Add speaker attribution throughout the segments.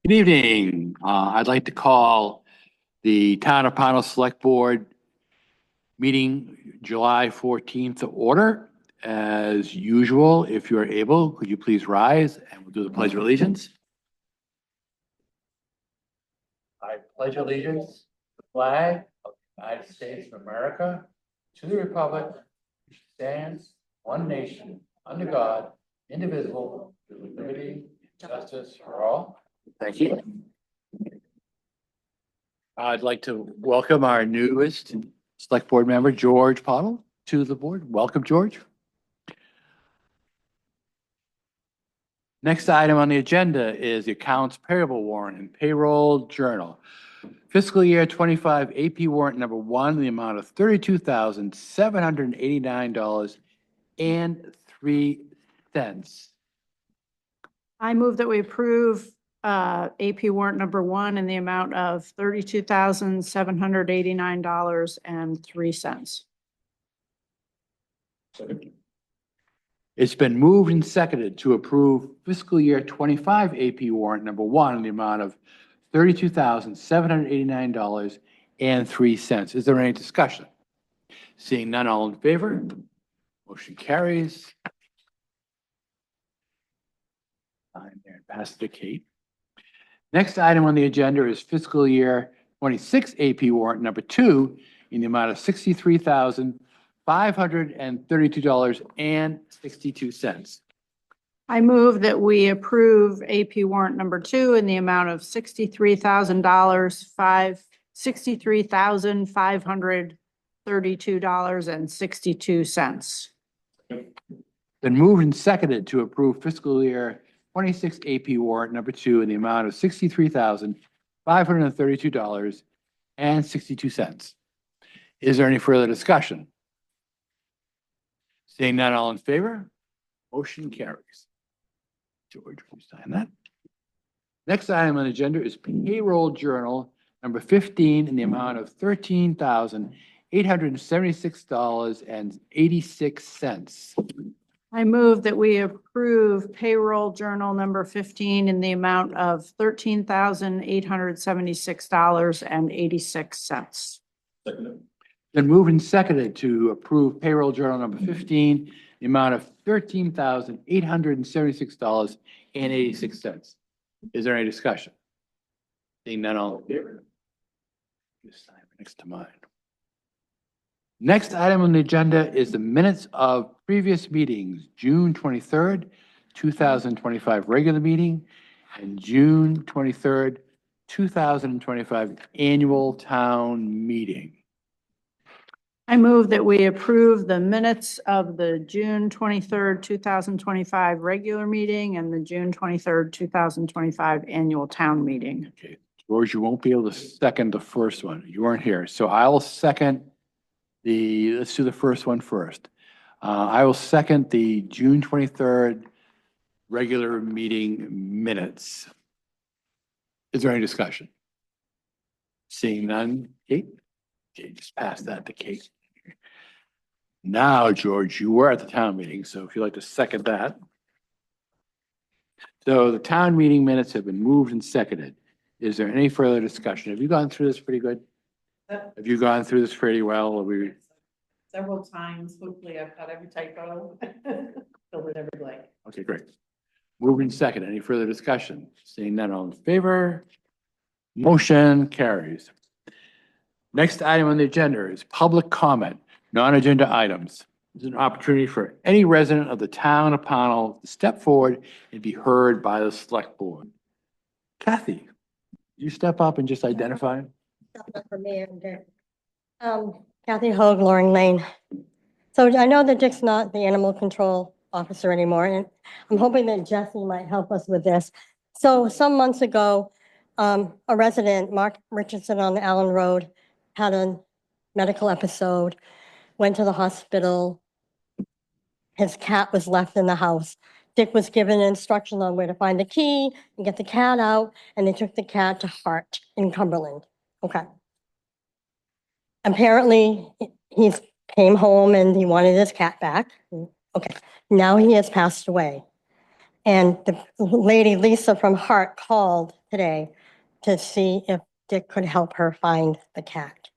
Speaker 1: Good evening. I'd like to call the Town of Pownell Select Board meeting July 14th to order. As usual, if you're able, could you please rise and we'll do the Pledge of Allegiance? I pledge allegiance to the flag of the United States of America, to the republic which stands one nation under God, indivisible, with liberty and justice for all. Thank you. I'd like to welcome our newest select board member, George Pownell, to the board. Welcome, George. Next item on the agenda is the accounts payable warrant and payroll journal. Fiscal year 25 AP warrant number 1 in the amount of $32,789.03.
Speaker 2: I move that we approve AP warrant number 1 in the amount of $32,789.03.
Speaker 1: It's been moved and seconded to approve fiscal year 25 AP warrant number 1 in the amount of $32,789.03. Is there any discussion? Seeing none, all in favor? Motion carries. Sign there and pass it to Kate. Next item on the agenda is fiscal year 26 AP warrant number 2 in the amount of $63,532.62.
Speaker 2: I move that we approve AP warrant number 2 in the amount of $63,532.62.
Speaker 1: Been moved and seconded to approve fiscal year 26 AP warrant number 2 in the amount of $63,532.62. Is there any further discussion? Seeing none, all in favor? Motion carries. George, will you sign that? Next item on the agenda is payroll journal number 15 in the amount of $13,876.86.
Speaker 2: I move that we approve payroll journal number 15 in the amount of $13,876.86.
Speaker 1: Then moved and seconded to approve payroll journal number 15, the amount of $13,876.86. Is there any discussion? Seeing none, all in favor? Just sign next to mine. Next item on the agenda is the minutes of previous meetings, June 23rd, 2025 regular meeting, and June 23rd, 2025 annual town meeting.
Speaker 2: I move that we approve the minutes of the June 23rd, 2025 regular meeting and the June 23rd, 2025 annual town meeting.
Speaker 1: Okay, George, you won't be able to second the first one. You weren't here. So I will second let's do the first one first. I will second the June 23rd regular meeting minutes. Is there any discussion? Seeing none, Kate? Okay, just pass that to Kate. Now, George, you were at the town meeting, so if you'd like to second that. So the town meeting minutes have been moved and seconded. Is there any further discussion? Have you gone through this pretty good? Have you gone through this pretty well?
Speaker 3: Several times. Hopefully I've got every typo, filled in every blank.
Speaker 1: Okay, great. Moving second. Any further discussion? Seeing none, all in favor? Motion carries. Next item on the agenda is public comment, non-agenda items. This is an opportunity for any resident of the town of Pownell to step forward and be heard by the select board. Kathy, you step up and just identify.
Speaker 4: For me, Kathy Hoag, Loring Lane. So I know that Dick's not the animal control officer anymore, and I'm hoping that Jesse might help us with this. So some months ago, a resident, Mark Richardson on Allen Road, had a medical episode, went to the hospital. His cat was left in the house. Dick was given instructions on where to find the key and get the cat out, and they took the cat to Hart in Cumberland. Okay. Apparently, he came home and he wanted his cat back. Okay. Now he has passed away. And the lady, Lisa from Hart, called today to see if Dick could help her find the cat.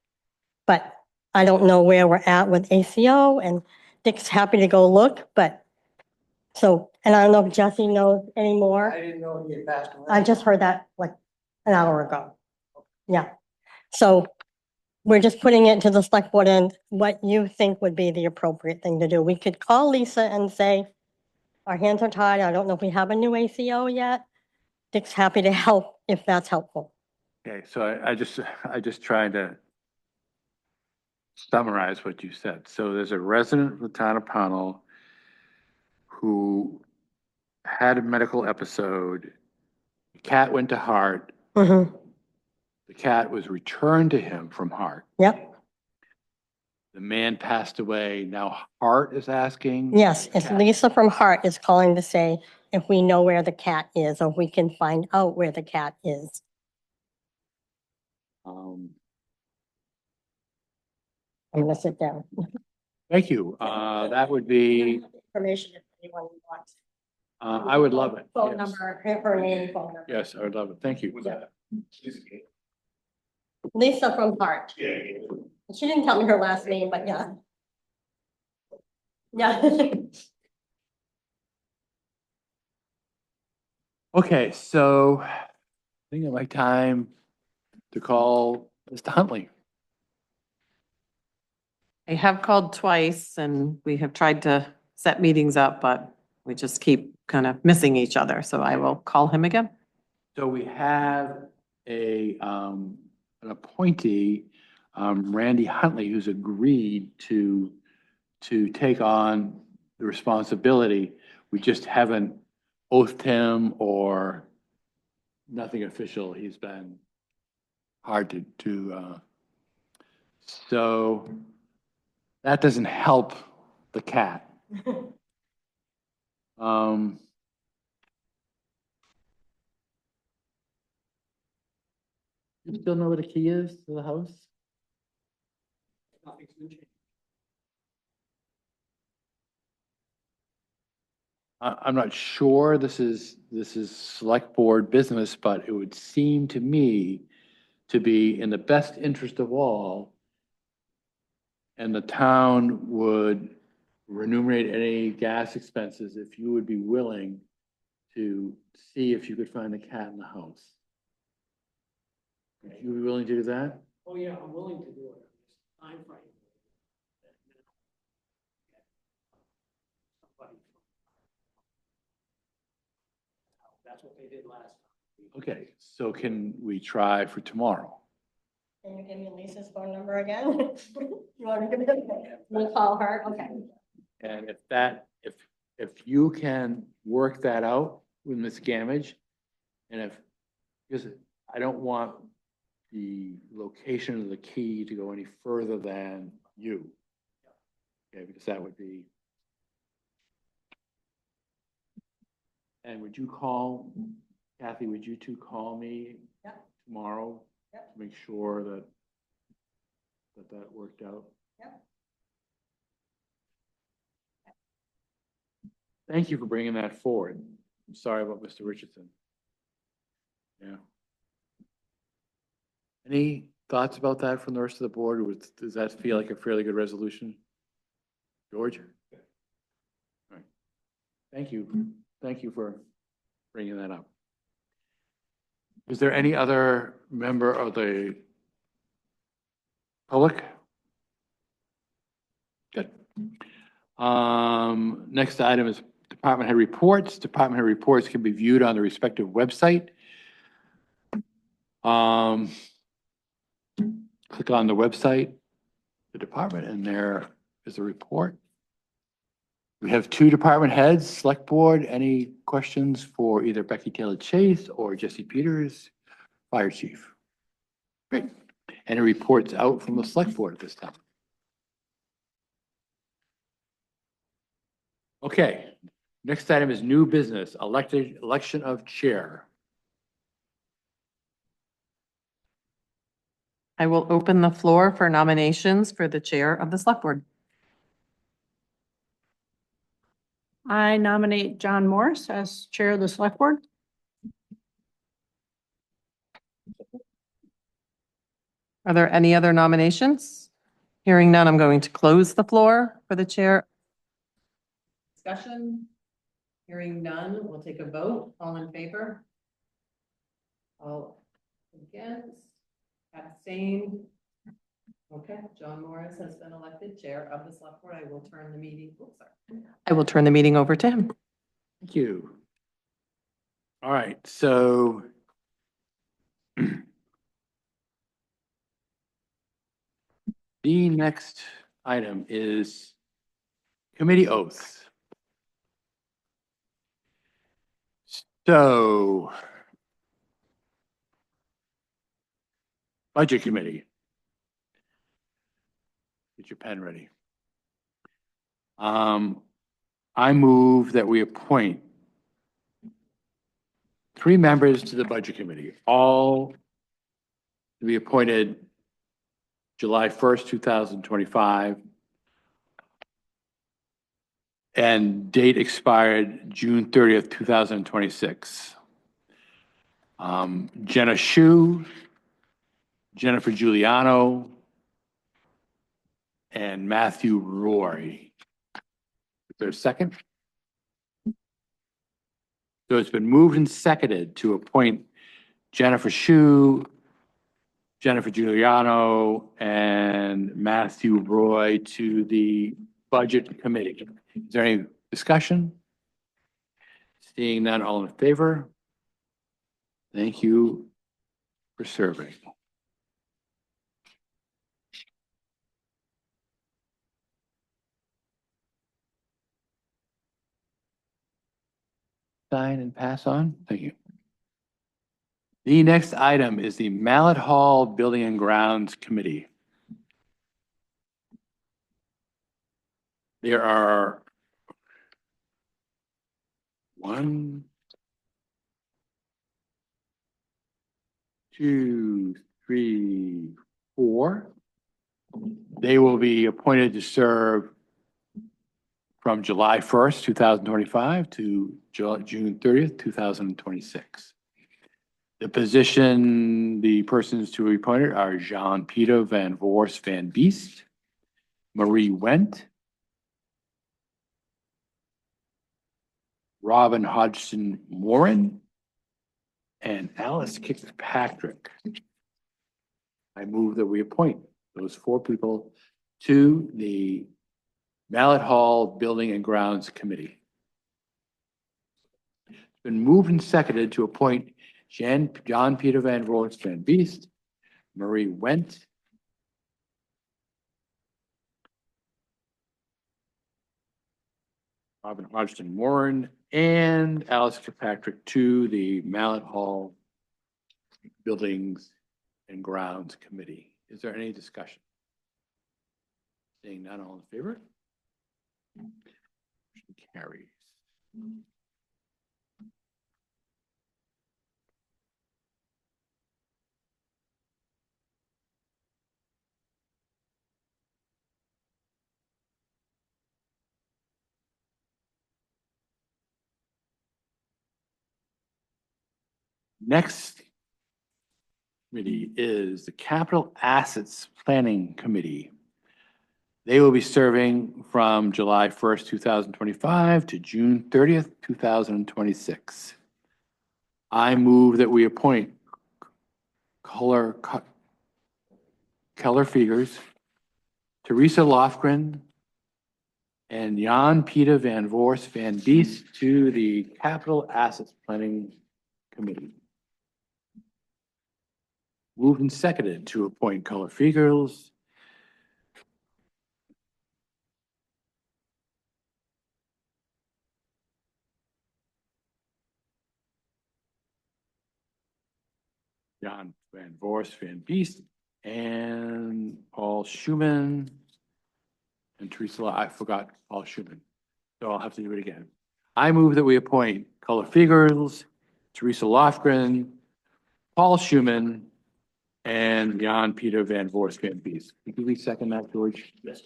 Speaker 4: But I don't know where we're at with ACO, and Dick's happy to go look, but so, and I don't know if Jesse knows anymore.
Speaker 5: I didn't know he had passed away.
Speaker 4: I just heard that like an hour ago. Yeah. So we're just putting it to the select board and what you think would be the appropriate thing to do. We could call Lisa and say, our hands are tied. I don't know if we have a new ACO yet. Dick's happy to help if that's helpful.
Speaker 1: Okay, so I just tried to summarize what you said. So there's a resident of the town of Pownell who had a medical episode. The cat went to Hart.
Speaker 4: Mm-hmm.
Speaker 1: The cat was returned to him from Hart.
Speaker 4: Yep.
Speaker 1: The man passed away. Now Hart is asking.
Speaker 4: Yes, it's
Speaker 1: Cat.
Speaker 4: Lisa from Hart is calling to say if we know where the cat is or if we can find out where the cat is.
Speaker 1: Um,
Speaker 4: I'm gonna sit down.
Speaker 1: Thank you. That would be,
Speaker 4: Information if anyone wants.
Speaker 1: I would love it.
Speaker 4: Phone
Speaker 1: Yes.
Speaker 4: number, her name, phone number.
Speaker 1: Yes, I would love it. Thank you.
Speaker 4: Yeah. Lisa from Hart. She didn't tell me her last name, but yeah. Yeah.
Speaker 1: Okay, so I think it might time to call Mr. Huntley.
Speaker 3: I have called twice and we have tried to set meetings up, but we just keep kind of missing each other. So I will call him again.
Speaker 1: So we have an appointee, Randy Huntley, who's agreed to take on the responsibility. We just haven't oathed him or nothing official. He's been hard to, so that doesn't help the cat. You still know where the key is to the house?
Speaker 5: Nothing's been changed.
Speaker 1: I'm not sure this is select board business, but it would seem to me to be in the best interest of all. And the town would remunerate any gas expenses if you would be willing to see if you could find the cat in the house. Would you be willing to do that?
Speaker 5: Oh, yeah, I'm willing to do it. Time frame. Somebody That's what they did last time.
Speaker 1: Okay, so can we try for tomorrow?
Speaker 4: Can you give me Lisa's phone number again? You want to give it? We'll call her, okay.
Speaker 1: And if you can work that out with Ms. Gamage, and because I don't want the location of the key to go any further than you. Okay, because that would be. And would you call, Kathy, would you two call me?
Speaker 4: Yeah.
Speaker 1: Tomorrow?
Speaker 4: Yeah.
Speaker 1: To make sure that worked out?
Speaker 4: Yeah.
Speaker 1: Thank you for bringing that forward. I'm sorry about Mr. Richardson. Yeah. Any thoughts about that from the rest of the board? Does that feel like a fairly good resolution? George? All right. Thank you. Thank you for bringing that up. Is there any other member of the public? Good. Next item is department head reports. Department head reports can be viewed on the respective website. Click on the website, the department, and there is a report. We have two department heads, select board. Any questions for either Becky Taylor Chase or Jesse Peters, fire chief? Great. Any reports out from the select board at this time? Okay, next item is new business, election of chair.
Speaker 3: I will open the floor for nominations for the chair of the select board.
Speaker 2: I nominate John Morris as Chair of the Select Board.
Speaker 3: Are there any other nominations? Hearing none, I'm going to close the floor for the chair. Discussion? Hearing none, we'll take a vote. All in favor? All against? Abstained? Okay, John Morris has been elected Chair of the Select Board. I will turn the meeting, I will turn the meeting over to him.
Speaker 1: Thank you. All right, so the next item is committee oaths. So Budget Committee. Get your pen ready. I move that we appoint 3 members to the Budget Committee, all to be appointed July 1st, 2025, and date expired June 30th, 2026. Jenna Shu, Jennifer Giuliano, and Matthew Roy. Is there a second? So it's been moved and seconded to appoint Jennifer Shu, Jennifer Giuliano, and Matthew Roy to the Budget Committee. Is there any discussion? Seeing none, all in favor? Thank you for serving. Sign and pass on. Thank you. The next item is the Mallet Hall Building and Grounds Committee. There are 1, 2, 3, 4. They will be appointed to serve from July 1st, 2025 to June 30th, 2026. The persons to be appointed are Jean-Peter Van Voorst Van Beest, Marie Wendt, Robin Hodgson Moran, and Alice Kirkpatrick. I move that we appoint those 4 people to the Mallet Hall Building and Grounds Committee. It's been moved and seconded to appoint John Peter Van Voorst Van Beest, Marie Wendt, Robin Hodgson Warren, and Alice Kirkpatrick to the Mallet Hall Buildings and Grounds Committee. Is there any discussion? Seeing none, all in favor? Motion carries. Next committee is the Capital Assets Planning Committee. They will be serving from July 1st, 2025 to June 30th, 2026. I move that we appoint Keller Figures, Teresa Lofgren, and Jan Peter Van Voorst Van Beest to the Capital Assets Planning Committee. Moved and seconded to appoint Keller Figures, Jan Van Voorst Van Beest, and Paul Schumann, and Teresa, I forgot Paul Schumann, so I'll have to do it again. I move that we appoint Keller Figures, Teresa Lofgren, Paul Schumann, and Jan Peter Van Voorst Van Beest. Can you please second that, George?
Speaker 5: Yes.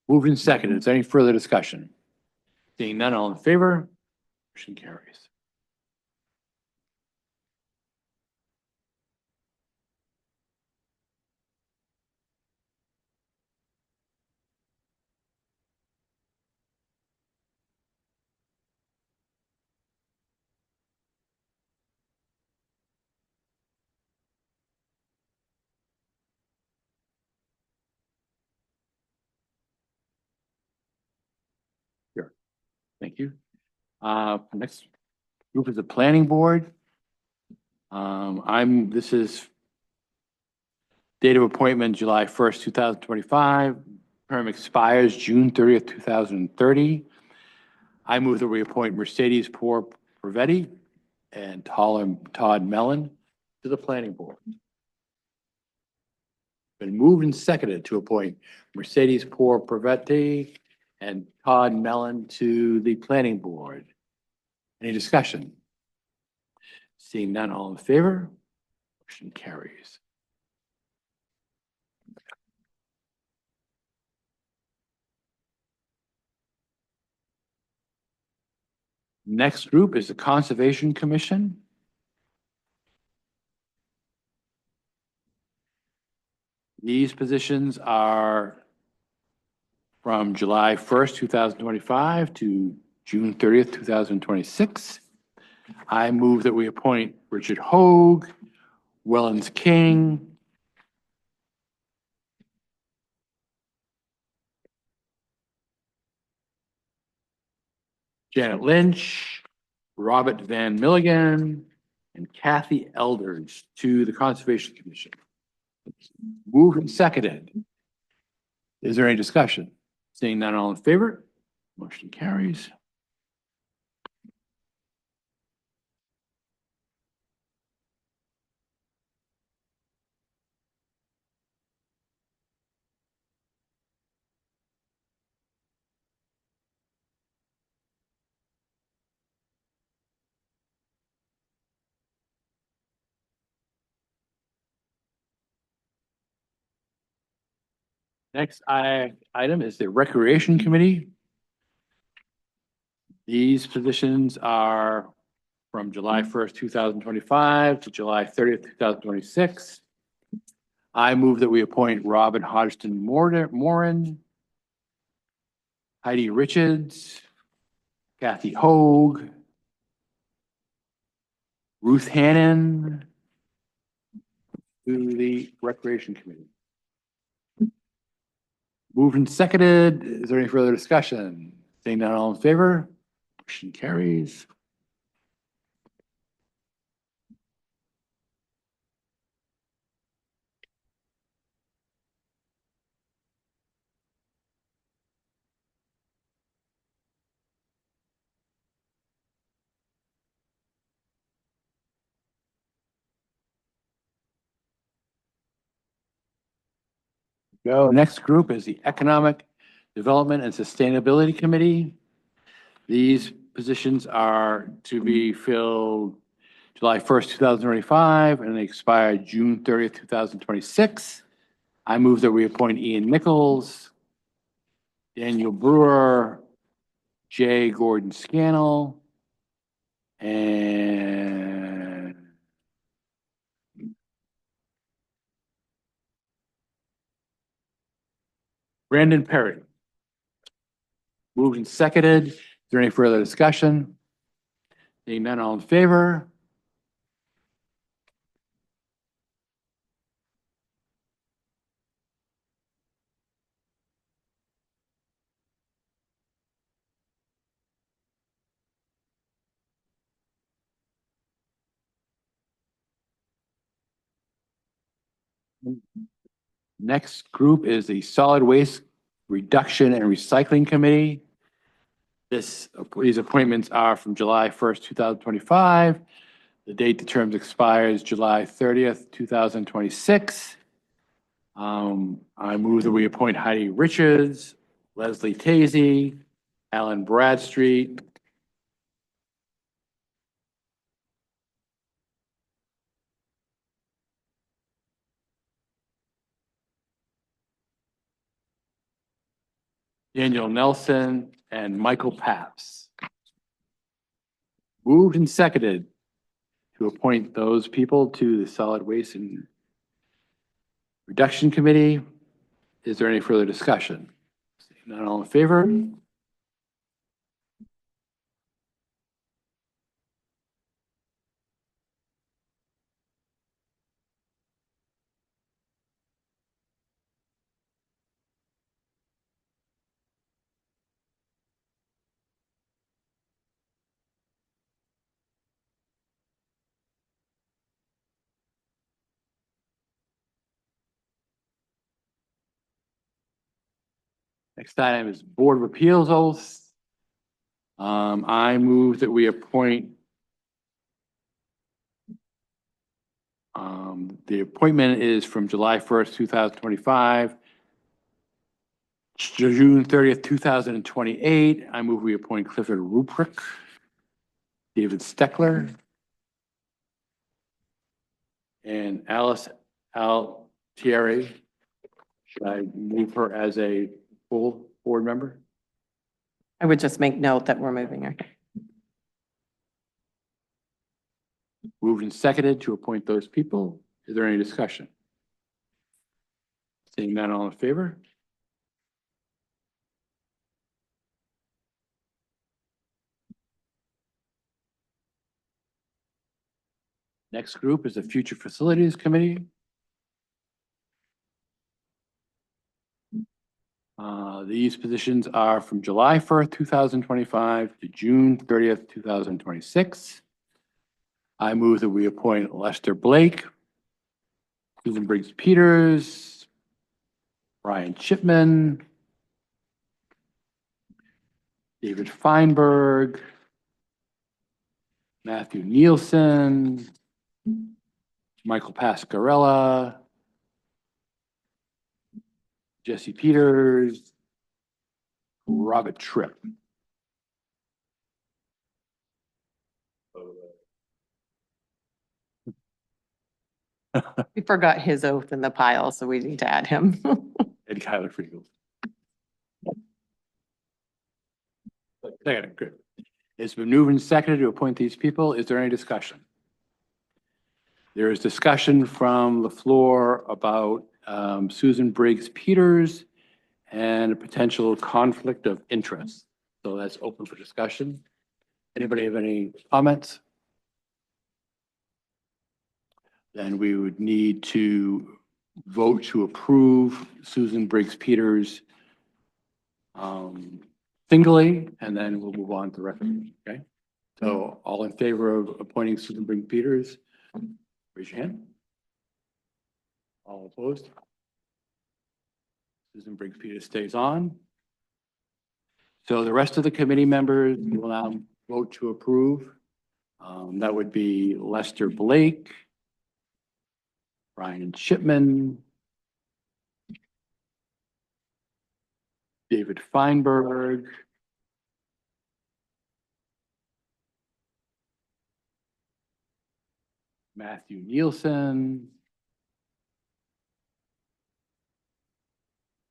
Speaker 1: Moved and seconded. Is there any further discussion? Seeing none, all in favor? Motion carries. Sure. Thank you. Next group is the planning board. This is date of appointment, July 1st, 2025. Term expires June 30th, 2030. I move that we appoint Mercedes Poor Pravetti and Todd Mellon to the planning board. Been moved and seconded to appoint Mercedes Poor Pravetti and Todd Mellon to the planning board. Any discussion? Seeing none, all in favor? Motion carries. Next group is the Conservation Commission. These positions are from July 1st, 2025 to June 30th, 2026. I move that we appoint Richard Hoag, Wellens King, Janet Lynch, Robert Van Milligan, and Kathy Elders to the Conservation Commission. Moved and seconded. Is there any discussion? Seeing none, all in favor? Motion carries. Next item is the Recreation Committee. These positions are from July 1st, 2025 to July 30th, 2026. I move that we appoint Robin Hodgson Moran, Heidi Richards, Kathy Hoag, Ruth Hannon to the Recreation Committee. Moved and seconded. Is there any further discussion? Seeing none, all in favor? Motion carries. Go. Next group is the Economic Development and Sustainability Committee. These positions are to be filled July 1st, 2025, and they expire June 30th, 2026. I move that we appoint Ian Nichols, Daniel Brewer, Jay Gordon Scannell, and Brandon Perry. Moved and seconded. Is there any further discussion? Seeing none, all in favor? Next group is the Solid Waste Reduction and Recycling Committee. These appointments are from July 1st, 2025. The date the terms expires July 30th, 2026. I move that we appoint Heidi Richards, Leslie Tazy, Alan Bradstreet, Daniel Nelson, and Michael Paps. Moved and seconded to appoint those people to the Solid Waste and Reduction Committee. Is there any further discussion? Seeing none, all in favor? Next item is Board of Appeals oaths. I move that we appoint the appointment is from July 1st, 2025, June 30th, 2028. I move we appoint Clifford Ruprecht, David Steckler, and Alice Altieri. Should I move her as a full board member?
Speaker 6: I would just make note that we're moving her.
Speaker 1: Moved and seconded to appoint those people. Is there any discussion? Seeing none, all in favor? Next group is the Future Facilities Committee. These positions are from July 1st, 2025 to June 30th, 2026. I move that we appoint Lester Blake, Susan Briggs Peters, Brian Chipman, David Feinberg, Matthew Nielsen, Michael Pascarella, Jesse Peters, Robert Tripp.
Speaker 6: We forgot his oath in the pile, so we need to add him.
Speaker 1: And Kyler Friegel. Second, good. It's been moved and seconded to appoint these people. Is there any discussion? There is discussion from the floor about Susan Briggs Peters and a potential conflict of interest. So that's open for discussion. Anybody have any comments? Then we would need to vote to approve Susan Briggs Peters singly, and then we'll move on to the rest. Okay? So all in favor of appointing Susan Briggs Peters, raise your hand. All opposed? Susan Briggs Peters stays on. So the rest of the committee members will now vote to approve. That would be Lester Blake, Brian Chipman, David Feinberg, Matthew Nielsen,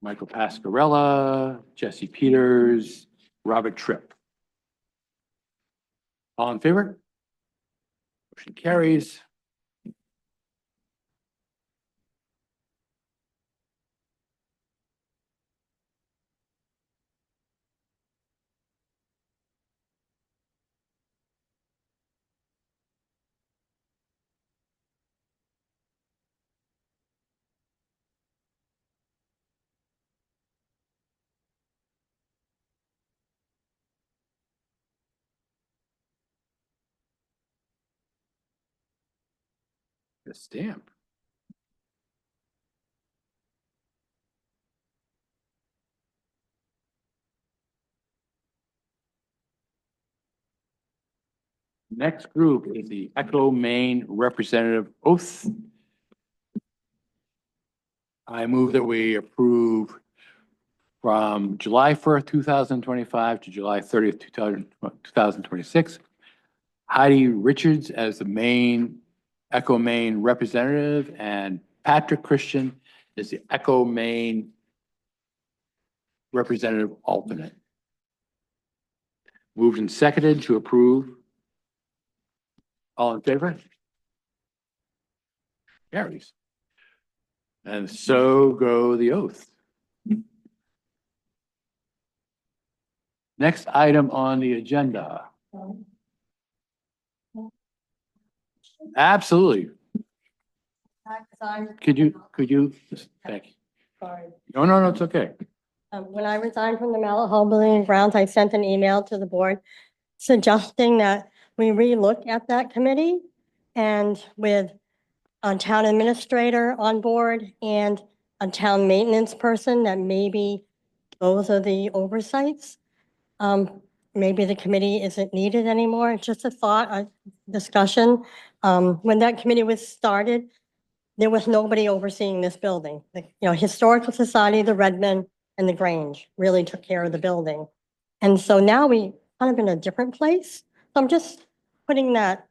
Speaker 1: Michael Pascarella, Jesse Peters, Robert Tripp. All in favor? Motion carries. The stamp. Next group is the Echo Maine Representative Oath. I move that we approve from July 1st, 2025 to July 30th, 2026. Heidi Richards as the main Echo Maine representative and Patrick Christian is the Echo Maine representative alternate. Moved and seconded to approve. All in favor? Carries. And so go the oath. Next item on the agenda. Absolutely. Could you, thank you.
Speaker 4: Sorry.
Speaker 1: No, it's okay.
Speaker 4: When I resigned from the Mallet Hall Building and Grounds, I sent an email to the board suggesting that we relook at that committee, and with a town administrator on board and a town maintenance person, that maybe those are the oversights. Maybe the committee isn't needed anymore. It's just a thought, a discussion. When that committee was started, there was nobody overseeing this building. Historical Society, the Redmond, and the Grange really took care of the building. And so now we kind of in a different place. So I'm just putting that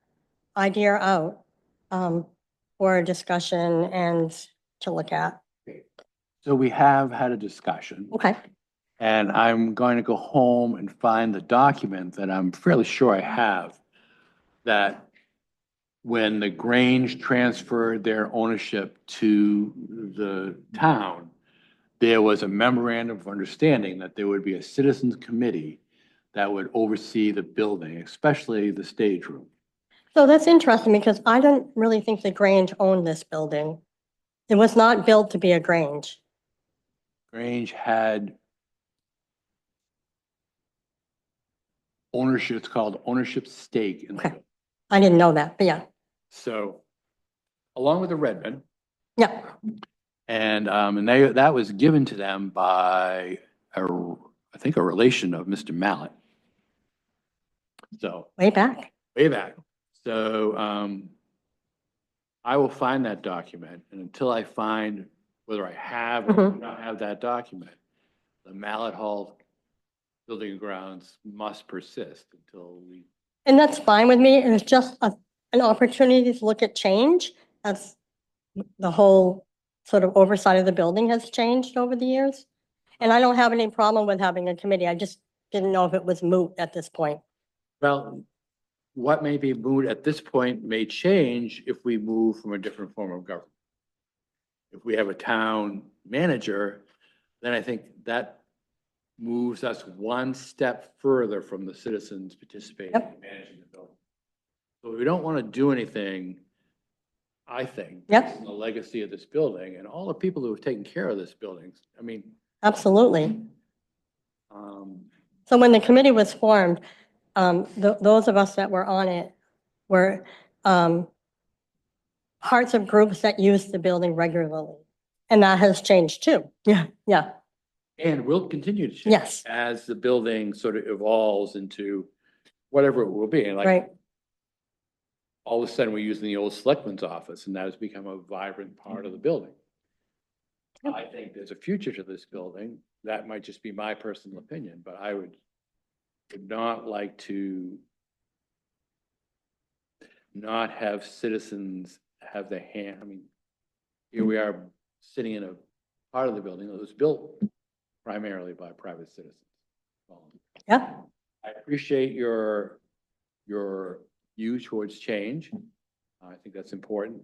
Speaker 4: idea out for a discussion and to look at.
Speaker 1: So we have had a discussion.
Speaker 4: Okay.
Speaker 1: And I'm going to go home and find the document that I'm fairly sure I have, that when the Grange transferred their ownership to the town, there was a memorandum of understanding that there would be a citizens committee that would oversee the building, especially the stage room.
Speaker 4: So that's interesting because I don't really think the Grange owned this building. It was not built to be a Grange.
Speaker 1: Grange had ownership, it's called ownership stake in the
Speaker 4: Okay.
Speaker 1: building.
Speaker 4: I didn't know that, but yeah.
Speaker 1: So, along with the Redmond,
Speaker 4: Yeah.
Speaker 1: and that was given to them by I think a relation of Mr. Mallet. So,
Speaker 4: Way back.
Speaker 1: way back. So, I will find that document, and until I find whether I have or do not have that document, the Mallet Hall Building and Grounds must persist until we.
Speaker 4: And that's fine with me. It was just an opportunity to look at change as the whole sort of oversight of the building has changed over the years. And I don't have any problem with having a committee. I just didn't know if it was moot at this point.
Speaker 1: Well, what may be moot at this point may change if we move from a different form of government. If we have a town manager, then I think that moves us one step further from the citizens participating in managing the building. So we don't want to do anything, I think,
Speaker 4: Yep.
Speaker 1: in the legacy of this building and all the people who have taken care of this building. I mean,
Speaker 4: Absolutely.
Speaker 1: um,
Speaker 4: So when the committee was formed, those of us that were on it were parts of groups that used the building regularly. And that has changed too. Yeah, yeah.
Speaker 1: and will continue to change.
Speaker 4: Yes.
Speaker 1: As the building sort of evolves into whatever it will be. And like,
Speaker 4: Right.
Speaker 1: all of a sudden, we're using the old selectman's office, and that has become a vibrant part of the building.
Speaker 4: Yep.
Speaker 1: I think there's a future to this building. That might just be my personal opinion, but I would not like to not have citizens have their hand, I mean, here we are sitting in a part of the building that was built primarily by private citizens.
Speaker 4: Yeah.
Speaker 1: I appreciate your view towards change. I think that's important,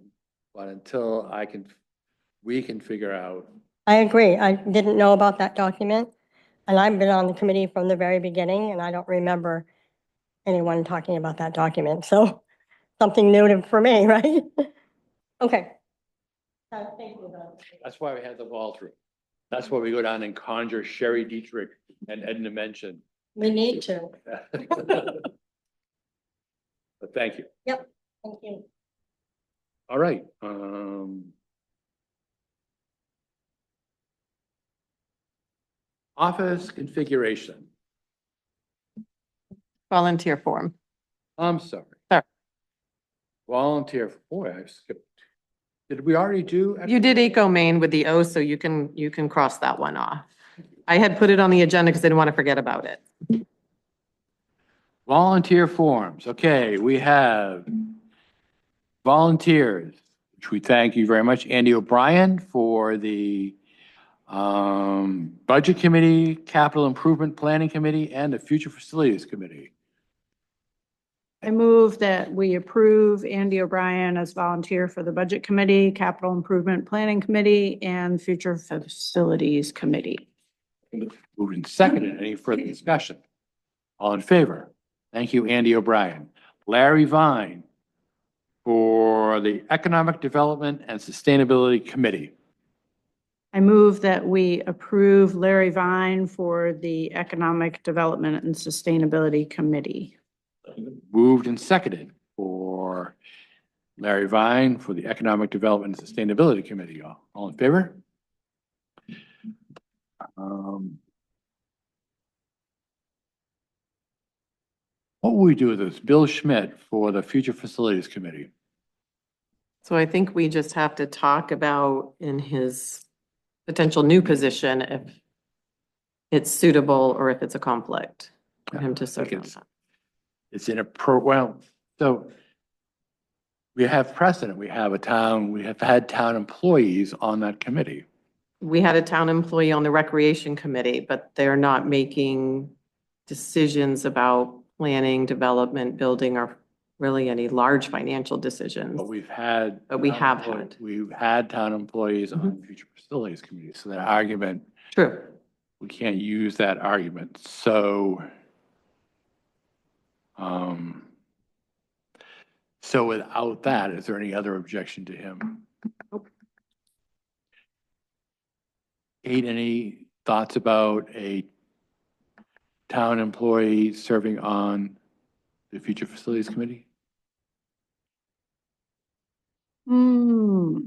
Speaker 1: but until we can figure out.
Speaker 4: I agree. I didn't know about that document. And I've been on the committee from the very beginning, and I don't remember anyone talking about that document. So something new for me, right? Okay. Thank you, though.
Speaker 1: That's why we had the Walter. That's why we go down and conjure Sherry Dietrich and Edna Mention.
Speaker 4: We need to.
Speaker 1: But thank you.
Speaker 4: Thank you.
Speaker 1: All right. Office configuration.
Speaker 6: Volunteer form.
Speaker 1: I'm sorry.
Speaker 6: Sorry.
Speaker 1: Volunteer, boy, I skipped. Did we already do?
Speaker 6: You did Eco Maine with the O, so you can cross that one off. I had put it on the agenda because I didn't want to forget about it.
Speaker 1: Volunteer forms. Okay, we have volunteers, which we thank you very much. Andy O'Brien for the Budget Committee, Capital Improvement Planning Committee, and the Future Facilities Committee.
Speaker 2: I move that we approve Andy O'Brien as volunteer for the Budget Committee, Capital Improvement Planning Committee, and Future Facilities Committee.
Speaker 1: Moved and seconded. Any further discussion? All in favor? Thank you, Andy O'Brien. Larry Vine for the Economic Development and Sustainability Committee.
Speaker 2: I move that we approve Larry Vine for the Economic Development and Sustainability Committee.
Speaker 1: Moved and seconded for Larry Vine for the Economic Development and Sustainability Committee. All in favor? What will we do with this? Bill Schmidt for the Future Facilities Committee.
Speaker 6: So I think we just have to talk about in his potential new position if it's suitable or if it's a conflict for him to serve on that.
Speaker 1: It's well, so we have precedent. We have had town employees on that committee.
Speaker 6: We had a town employee on the recreation committee, but they're not making decisions about planning, development, building, or really any large financial decisions.
Speaker 1: But we've had.
Speaker 6: But we have had.
Speaker 1: We've had town employees on Future Facilities Committee, so that argument,
Speaker 6: True.
Speaker 1: we can't use that argument, so. So without that, is there any other objection to him? Kate, any thoughts about a town employee serving on the Future Facilities Committee?
Speaker 2: Hmm.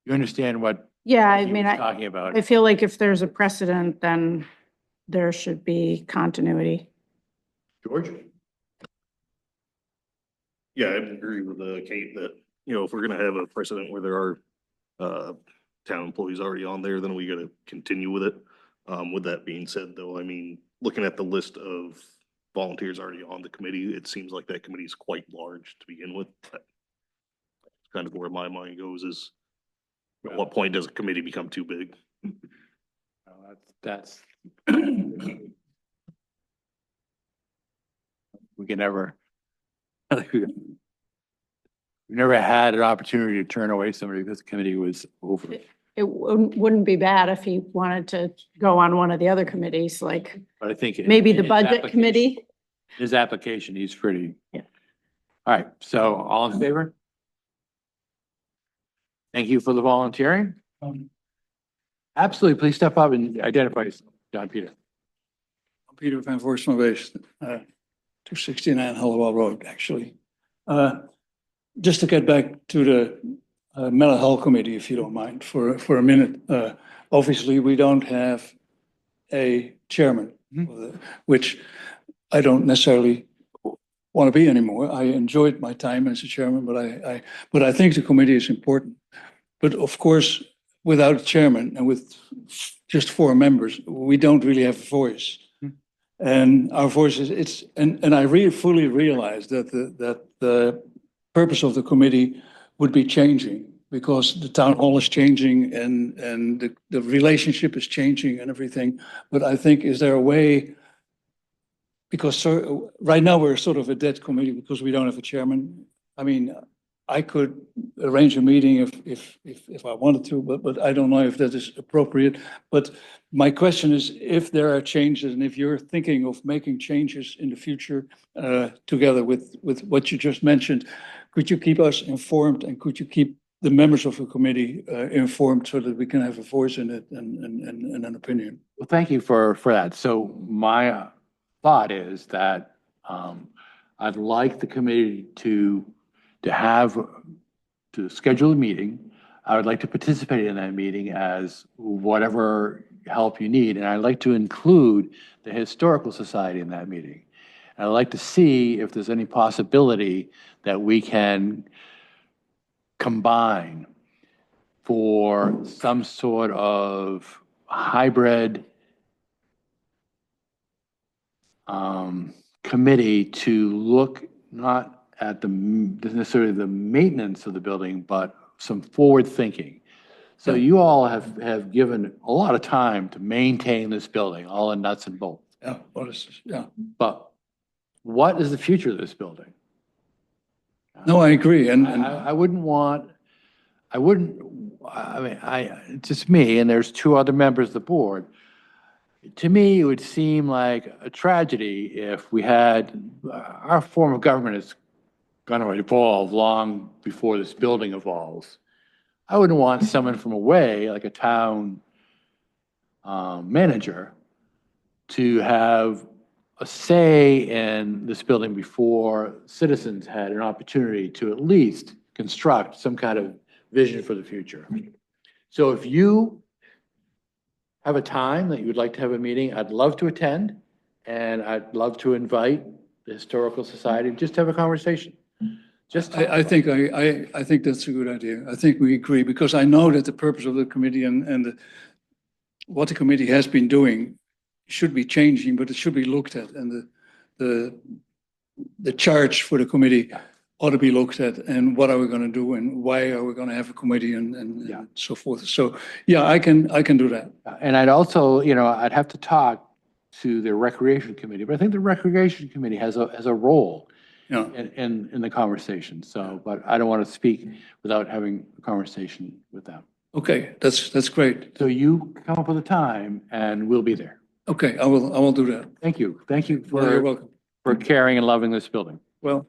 Speaker 1: You understand what
Speaker 2: Yeah, I
Speaker 1: he
Speaker 2: mean,
Speaker 1: was
Speaker 2: I
Speaker 1: talking about?
Speaker 2: feel like if there's a precedent, then there should be continuity.
Speaker 1: George?
Speaker 7: Yeah, I agree with Kate that, if we're gonna have a precedent where there are town employees already on there, then we gotta continue with it. With that being said, though, I mean, looking at the list of volunteers already on the committee, it seems like that committee is quite large to begin with. That's kind of where my mind goes is, at what point does a committee become too big?
Speaker 1: Well, that's. We can never. We never had an opportunity to turn away somebody because the committee was over.
Speaker 2: It wouldn't be bad if he wanted to go on one of the other committees, like
Speaker 1: But I think.
Speaker 2: maybe
Speaker 1: in
Speaker 2: the
Speaker 1: his
Speaker 2: Budget
Speaker 1: application-
Speaker 2: Committee.
Speaker 1: His application, he's pretty.
Speaker 2: Yeah.
Speaker 1: All right, so all in favor? Thank you for the volunteering. Absolutely, please step up and identify yourself, John Peter.
Speaker 8: Peter van Voorst Wees, 269 Hallowell Road, actually. Just to get back to the mental health committee, if you don't mind, for a minute. Obviously, we don't have a chairman, which I don't necessarily want to be anymore. I enjoyed my time as a chairman, but I think the committee is important. But of course, without a chairman and with just 4 members, we don't really have a voice. And our voice is, and I really fully realize that the purpose of the committee would be changing because the town hall is changing and the relationship is changing and everything. But I think, is there a way, because right now we're sort of a dead committee because we don't have a chairman. I mean, I could arrange a meeting if I wanted to, but I don't know if that is appropriate. But my question is, if there are changes and if you're thinking of making changes in the future, together with what you just mentioned, could you keep us informed and could you keep the members of the committee informed so that we can have a voice in it and an opinion?
Speaker 1: Well, thank you for that. So my thought is that I'd like the committee to schedule a meeting. I would like to participate in that meeting as whatever help you need. And I'd like to include the Historical Society in that meeting. And I'd like to see if there's any possibility that we can combine for some sort of hybrid committee to look not at necessarily the maintenance of the building, but some forward thinking. So
Speaker 8: Yeah.
Speaker 1: you all have given a lot of time to maintain this building, all in nuts and bolts.
Speaker 8: Yeah, what is, yeah.
Speaker 1: But what is the future of this building?
Speaker 8: No, I agree, and,
Speaker 1: I wouldn't want, I wouldn't, I mean, it's just me, and there's two other members of the board. To me, it would seem like a tragedy if we had, our form of government is going to evolve long before this building evolves. I wouldn't want someone from away, like a town manager, to have a say in this building before citizens had an opportunity to at least construct some kind of vision for the future. So if you have a time that you would like to have a meeting, I'd love to attend, and I'd love to invite the Historical Society, just to have a conversation. Just talk
Speaker 8: I think, I think that's a good idea. I think we agree, because I know that the purpose of the committee and what the committee has been doing should be changing, but it should be looked at, and the charge for the committee ought to be looked at, and what are we going to do, and why are we going to have a committee, and
Speaker 1: Yeah.
Speaker 8: so forth. So, yeah, I can do that.
Speaker 1: And I'd also, I'd have to talk to the Recreation Committee, but I think the Recreation Committee has a role
Speaker 8: Yeah,
Speaker 1: in the conversation. So, but I don't want to speak without having a conversation with them.
Speaker 8: okay, that's great.
Speaker 1: So you come up with a time and we'll be there.
Speaker 8: Okay, I will do that.
Speaker 1: Thank you. Thank you
Speaker 8: Well, you're
Speaker 1: for,
Speaker 8: welcome.
Speaker 1: for caring and loving this building.
Speaker 8: Well,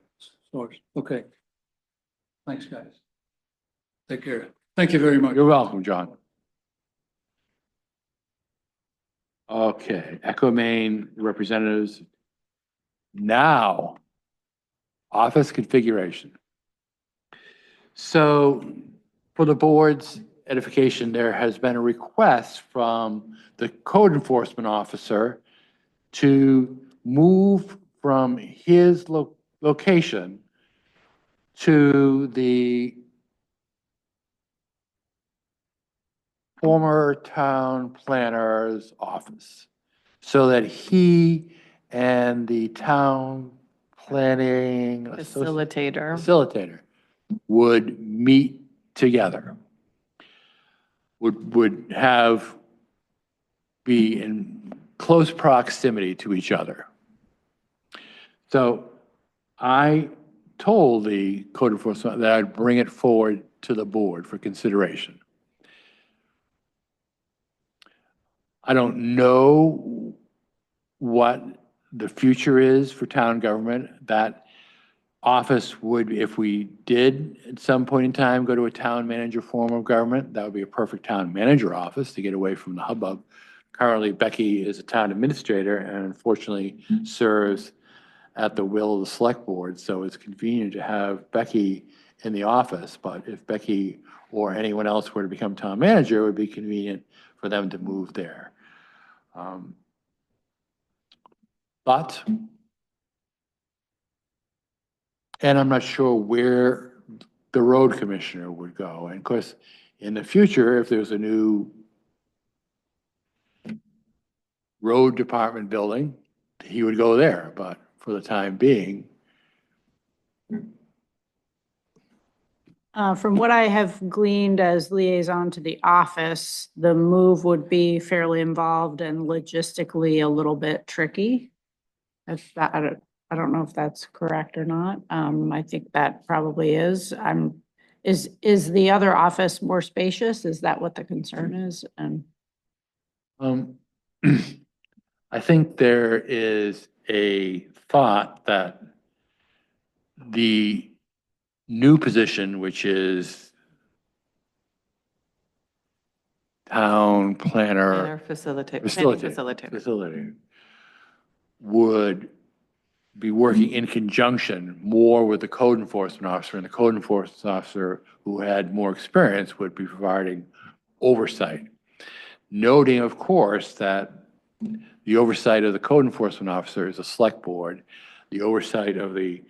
Speaker 8: sorry. Okay. Thanks, guys. Take care. Thank you very much.
Speaker 1: You're welcome, John. Okay, Echo Maine representatives. Now, office configuration. So for the board's edification, there has been a request from the code enforcement officer to move from his location to the former town planner's office, so that he and the town planning facilitator would meet together, would be in close proximity to each other. So I told the code enforcement that I'd bring it forward to the board for consideration. I don't know what the future is for town government. That office would, if we did at some point in time go to a town manager form of government, that would be a perfect town manager office to get away from the hubbub. Currently, Becky is a town administrator and unfortunately serves at the will of the select board. So it's convenient to have Becky in the office, but if Becky or anyone else were to become town manager, it would be convenient for them to move there. But, and I'm not sure where the road commissioner would go. And of course, in the future, if there's a new road department building, he would go there. But for the time being,
Speaker 2: From what I have gleaned as liaison to the office, the move would be fairly involved and logistically a little bit tricky. If that, I don't know if that's correct or not. I think that probably is. Is the other office more spacious? Is that what the concern is? And
Speaker 1: I think there is a thought that the new position, which is town planner, facilitator, would be working in conjunction more with the code enforcement officer, and the code enforcement officer who had more experience would be providing oversight. Noting, of course, that the oversight of the code enforcement officer is a select board. The oversight of the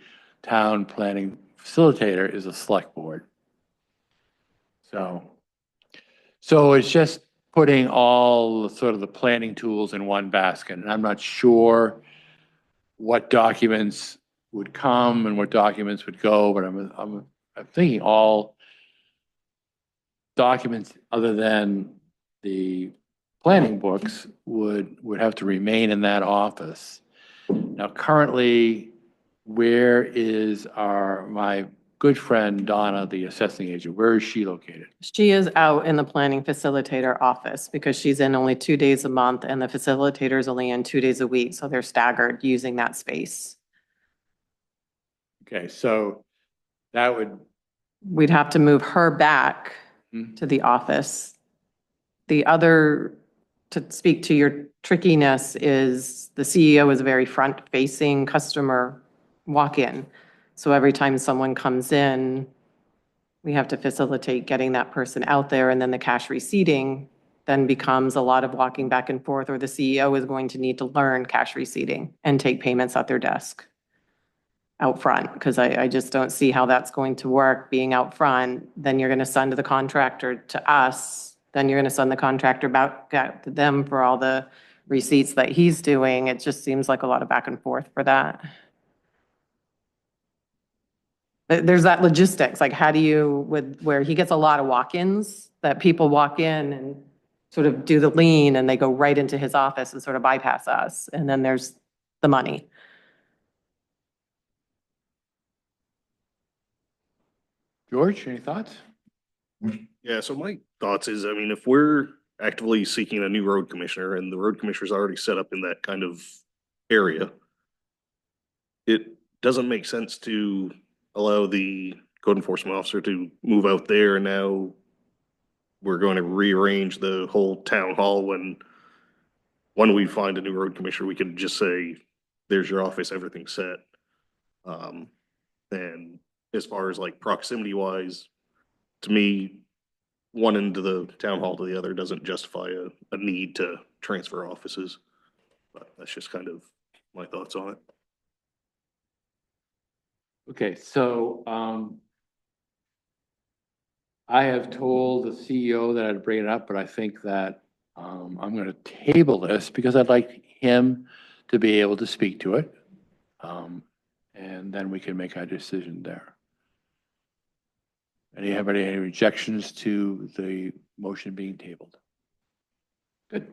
Speaker 1: town planning facilitator is a select board. So it's just putting all sort of the planning tools in one basket. And I'm not sure what documents would come and what documents would go, but I'm thinking all documents other than the planning books would have to remain in that office. Now, currently, where is my good friend Donna, the assessing agent? Where is she located?
Speaker 6: She is out in the planning facilitator office because she's in only 2 days a month and the facilitator is only in 2 days a week. So they're staggered using that space.
Speaker 1: Okay, so that would,
Speaker 6: We'd have to move her back
Speaker 1: Hmm.
Speaker 6: to the office. The other, to speak to your trickiness, is the CEO is a very front-facing customer walk-in. So every time someone comes in, we have to facilitate getting that person out there, and then the cash receipting then becomes a lot of walking back and forth, or the CEO is going to need to learn cash receipting and take payments at their desk out front, because I just don't see how that's going to work, being out front. Then you're going to send the contractor to us, then you're going to send the contractor back out to them for all the receipts that he's doing. It just seems like a lot of back and forth for that. There's that logistics, like how do you, where he gets a lot of walk-ins, that people walk in and sort of do the lien and they go right into his office and sort of bypass us. And then there's the money.
Speaker 1: George, any thoughts?
Speaker 7: Yeah, so my thoughts is, I mean, if we're actively seeking a new road commissioner and the road commissioner's already set up in that kind of area, it doesn't make sense to allow the code enforcement officer to move out there and now we're going to rearrange the whole town hall when we find a new road commissioner, we can just say, there's your office, everything's set. And as far as like proximity wise, to me, one end of the town hall to the other doesn't justify a need to transfer offices. But that's just kind of my thoughts on it.
Speaker 1: Okay, so, I have told the CEO that I'd bring it up, but I think that, I'm gonna table this because I'd like him to be able to speak to it. And then we can make our decision there. Anybody, any rejections to the motion being tabled? Good.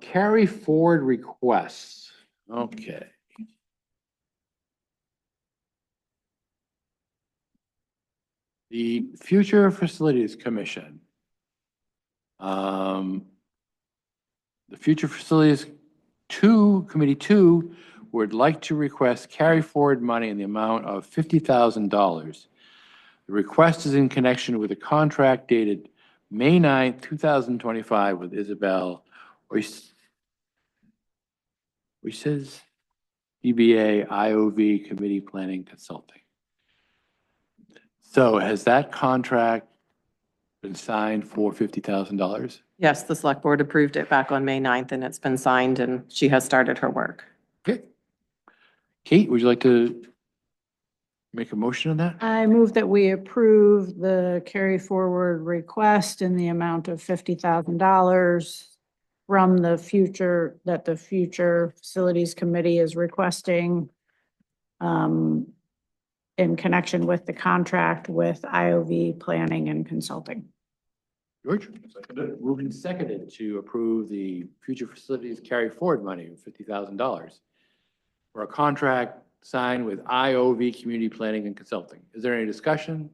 Speaker 1: Carry forward requests. Okay. The Future Facilities Commission. The Future Facilities Committee 2 would like to request carry forward money in the amount of $50,000. The request is in connection with a contract dated May 9th, 2025 with Isabel, which says EBA IOV Committee Planning Consulting. So has that contract been signed for $50,000?
Speaker 6: Yes, the select board approved it back on May 9th and it's been signed and she has started her work.
Speaker 1: Okay. Kate, would you like to make a motion on that?
Speaker 2: I move that we approve the carry forward request in the amount of $50,000 from the future, that the Future Facilities Committee is requesting in connection with the contract with IOV Planning and Consulting.
Speaker 1: George? Moved and seconded to approve the Future Facilities carry forward money of $50,000 for a contract signed with IOV Community Planning and Consulting. Is there any discussion?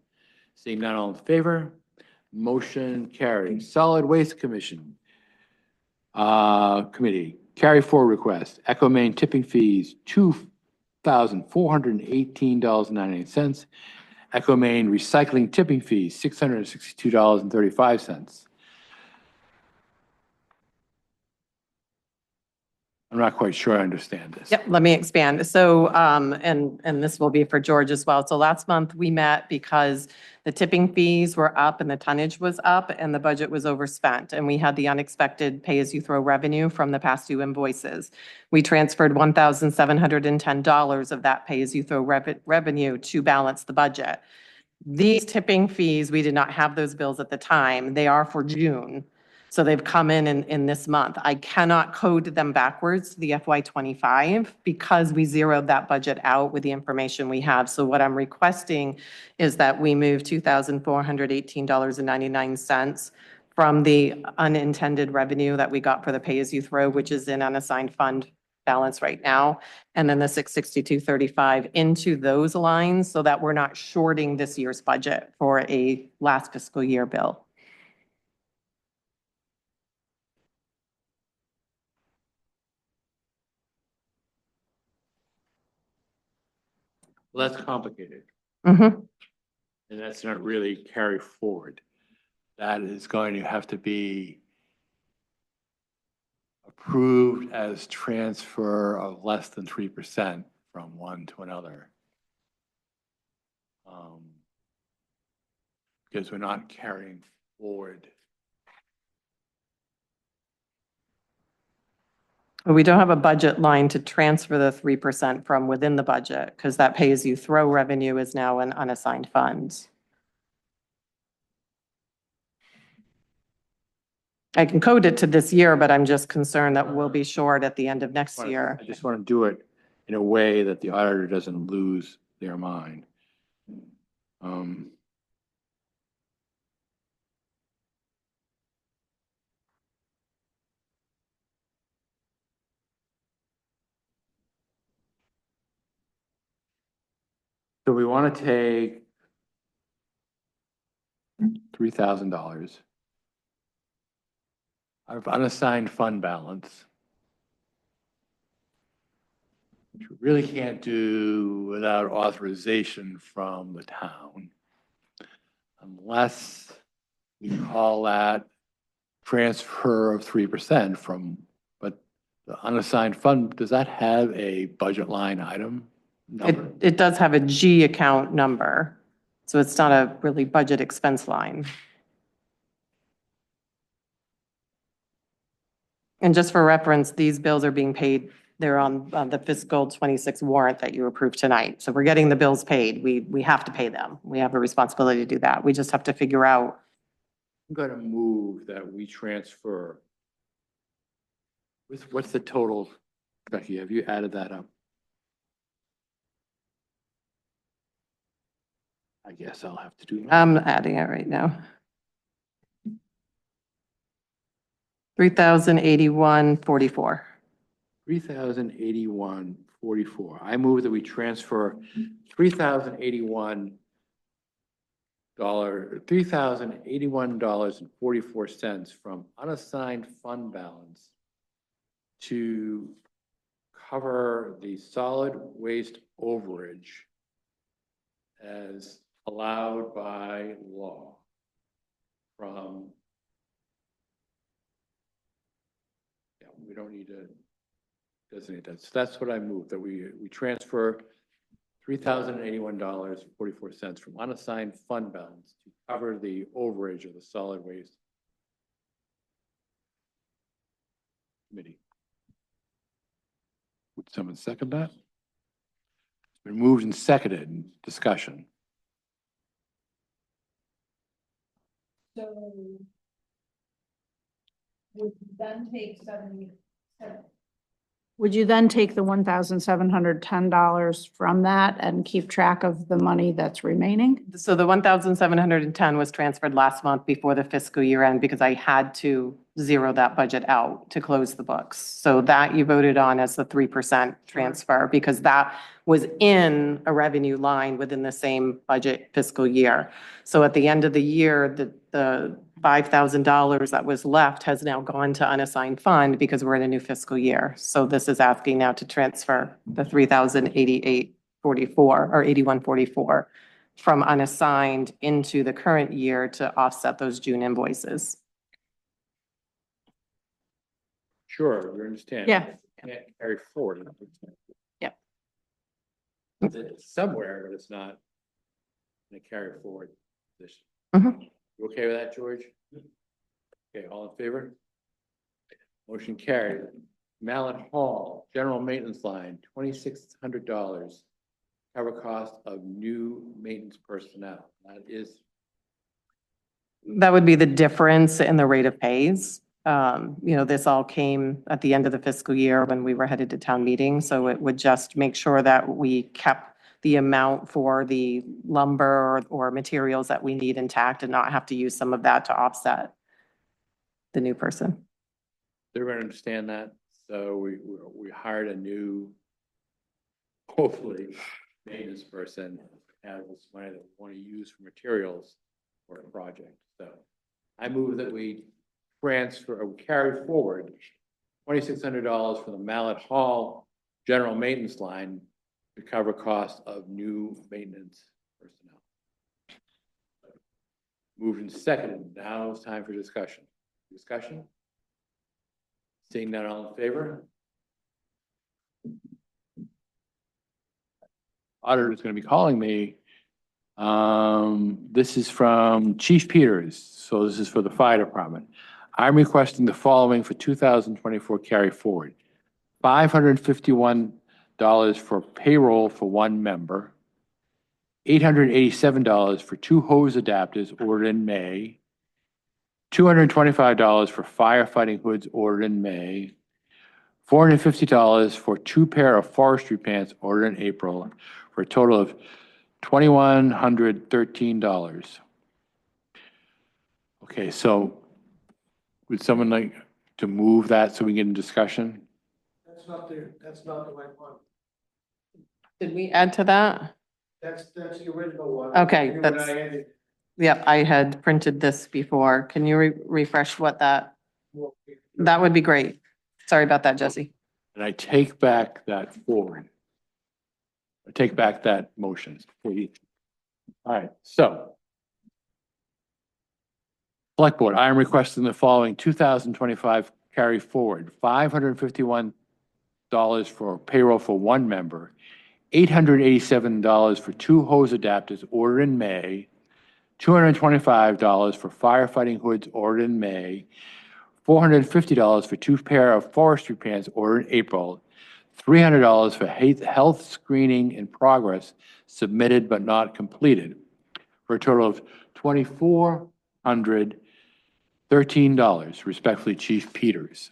Speaker 1: Seeing none, all in favor? Motion carried. Solid Waste Commission Committee, carry forward request, Echo Main tipping fees, $2,418.98. Echo Main recycling tipping fees, $662.35. I'm not quite sure I understand this.
Speaker 6: Yep, let me expand. So, and this will be for George as well. So last month we met because the tipping fees were up and the tonnage was up and the budget was overspent. And we had the unexpected pay-as-you-throw revenue from the past due invoices. We transferred $1,710 of that pay-as-you-throw revenue to balance the budget. These tipping fees, we did not have those bills at the time. They are for June. So they've come in this month. I cannot code them backwards to the FY '25 because we zeroed that budget out with the information we have. So what I'm requesting is that we move $2,418.99 from the unintended revenue that we got for the pay-as-you-throw, which is in unassigned fund balance right now, and then the 662.35 into those lines so that we're not shorting this year's budget for a last fiscal year bill.
Speaker 1: Well, that's complicated,
Speaker 6: Mm-hmm.
Speaker 1: and that's not really carry forward. That is going to have to be approved as transfer of less than 3% from one to another. Because we're not carrying forward.
Speaker 6: But we don't have a budget line to transfer the 3% from within the budget because that pay-as-you-throw revenue is now in unassigned funds. I can code it to this year, but I'm just concerned that we'll be short at the end of next year.
Speaker 1: I just want to do it in a way that the auditor doesn't lose their mind. So we want to take $3,000 out of unassigned fund balance, which we really can't do without authorization from the town, unless we call that transfer of 3% from, but the unassigned fund, does that have a budget line item number?
Speaker 6: It does have a G account number, so it's not a really budget expense line. And just for reference, these bills are being paid, they're on the fiscal '26 warrant that you approved tonight. So we're getting the bills paid. We have to pay them. We have a responsibility to do that. We just have to figure out.
Speaker 1: I'm going to move that we transfer. What's the total, Becky? Have you added that up? I guess I'll have to do.
Speaker 6: I'm adding it right now. 3,081.44.
Speaker 1: 3,081.44. I move that we transfer $3,081.44 from unassigned fund balance to cover the solid waste overage as allowed by law from, yeah, we don't need to designate that. So that's what I moved, that we transfer $3,081.44 from unassigned fund balance to cover the overage of the solid waste committee. Would someone second that? It's been moved and seconded. Discussion.
Speaker 3: So would then take
Speaker 2: Would you then take the $1,710 from that and keep track of the money that's remaining?
Speaker 6: So the 1,710 was transferred last month before the fiscal year end because I had to zero that budget out to close the books. So that you voted on as the 3% transfer because that was in a revenue line within the same budget fiscal year. So at the end of the year, the $5,000 that was left has now gone to unassigned fund because we're in a new fiscal year. So this is asking now to transfer the 3,088.44 or 81.44 from unassigned into the current year to offset those June invoices.
Speaker 1: Sure, we understand.
Speaker 2: Yeah.
Speaker 1: Can't carry forward.
Speaker 2: Yep.
Speaker 1: It's somewhere, but it's not in a carry forward position.
Speaker 6: Mhm.
Speaker 1: You okay with that, George? Okay, all in favor? Motion carried. Mallett Hall, general maintenance line, $2,600. Cover cost of new maintenance personnel. That is
Speaker 6: That would be the difference in the rate of pays. This all came at the end of the fiscal year when we were headed to town meeting, so it would just make sure that we kept the amount for the lumber or materials that we need intact and not have to use some of that to offset the new person.
Speaker 1: They're going to understand that. So we hired a new, hopefully, maintenance person, has this money that we want to use for materials for a project. So I move that we transfer, or carry forward $2,600 from the Mallet Hall general maintenance line to cover costs of new maintenance personnel. Moved and seconded. Now it's time for discussion. Discussion? Seeing none, all in favor? Auditor is going to be calling me. This is from Chief Peters, so this is for the fire department. I'm requesting the following for 2024 carry forward. $551 for payroll for one member, $887 for 2 hose adapters ordered in May, $225 for firefighting hoods ordered in May, $450 for 2 pair of forestry pants ordered in April, for a total of $2,113. Okay, so would someone like to move that so we get in discussion?
Speaker 5: That's not the right one.
Speaker 6: Did we add to that?
Speaker 5: That's the original one.
Speaker 6: Okay,
Speaker 5: You and
Speaker 6: that's-
Speaker 5: I added-
Speaker 6: Yep, I had printed this before. Can you refresh what that would be great. Sorry about that, Jesse.
Speaker 1: And I take back that forward. I take back that motion, please. All right, so. Select Board, I am requesting the following 2025 carry forward, $551 for payroll for one member, $887 for 2 hose adapters ordered in May, $225 for firefighting hoods ordered in May, $450 for 2 pair of forestry pants ordered in April, $300 for health screening in progress submitted but not completed, for a total of $2,413, respectfully, Chief Peters.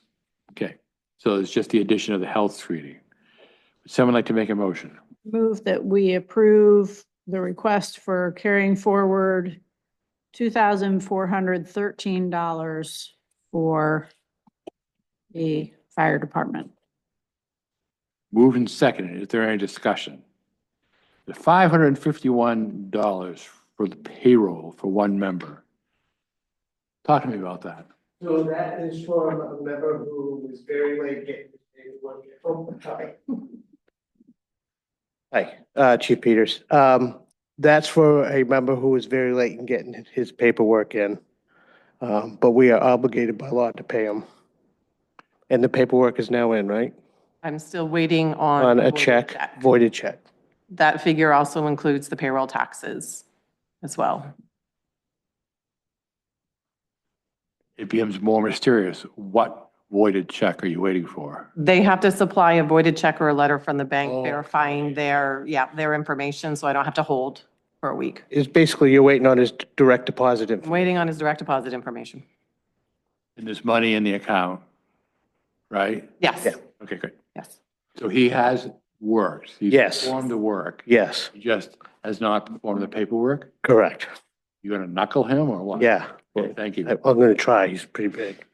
Speaker 1: Okay, so it's just the addition of the health screening. Would someone like to make a motion?
Speaker 2: Move that we approve the request for carrying forward $2,413 for the fire department.
Speaker 1: Moved and seconded. Is there any discussion? The $551 for the payroll for one member. Talk to me about that.
Speaker 5: So that is from a member who was very late getting his paperwork. Oh, sorry.
Speaker 9: Hi, Chief Peters. That's for a member who was very late in getting his paperwork in. But we are obligated by law to pay him. And the paperwork is now in, right?
Speaker 6: I'm still waiting on.
Speaker 9: On a
Speaker 6: voided
Speaker 9: check, voided check.
Speaker 6: That figure also includes the payroll taxes as well.
Speaker 1: It becomes more mysterious. What voided check are you waiting for?
Speaker 6: They have to supply a voided check or a letter from the bank
Speaker 1: Oh,
Speaker 6: verifying
Speaker 1: okay.
Speaker 6: their information, so I don't have to hold for a week.
Speaker 9: It's basically you're waiting on his direct deposit
Speaker 6: I'm
Speaker 9: information.
Speaker 6: waiting on his direct deposit information.
Speaker 1: And there's money in the account, right?
Speaker 6: Yes,
Speaker 9: Yeah.
Speaker 1: Okay, good.
Speaker 6: yes.
Speaker 1: So he has worked. He's
Speaker 9: Yes.
Speaker 1: performed the work.
Speaker 9: Yes,
Speaker 1: He just has not performed the paperwork.
Speaker 9: correct.
Speaker 1: You gonna knuckle him or what?
Speaker 9: Yeah.
Speaker 1: Okay, thank you.
Speaker 9: I'm going to try. He's pretty big.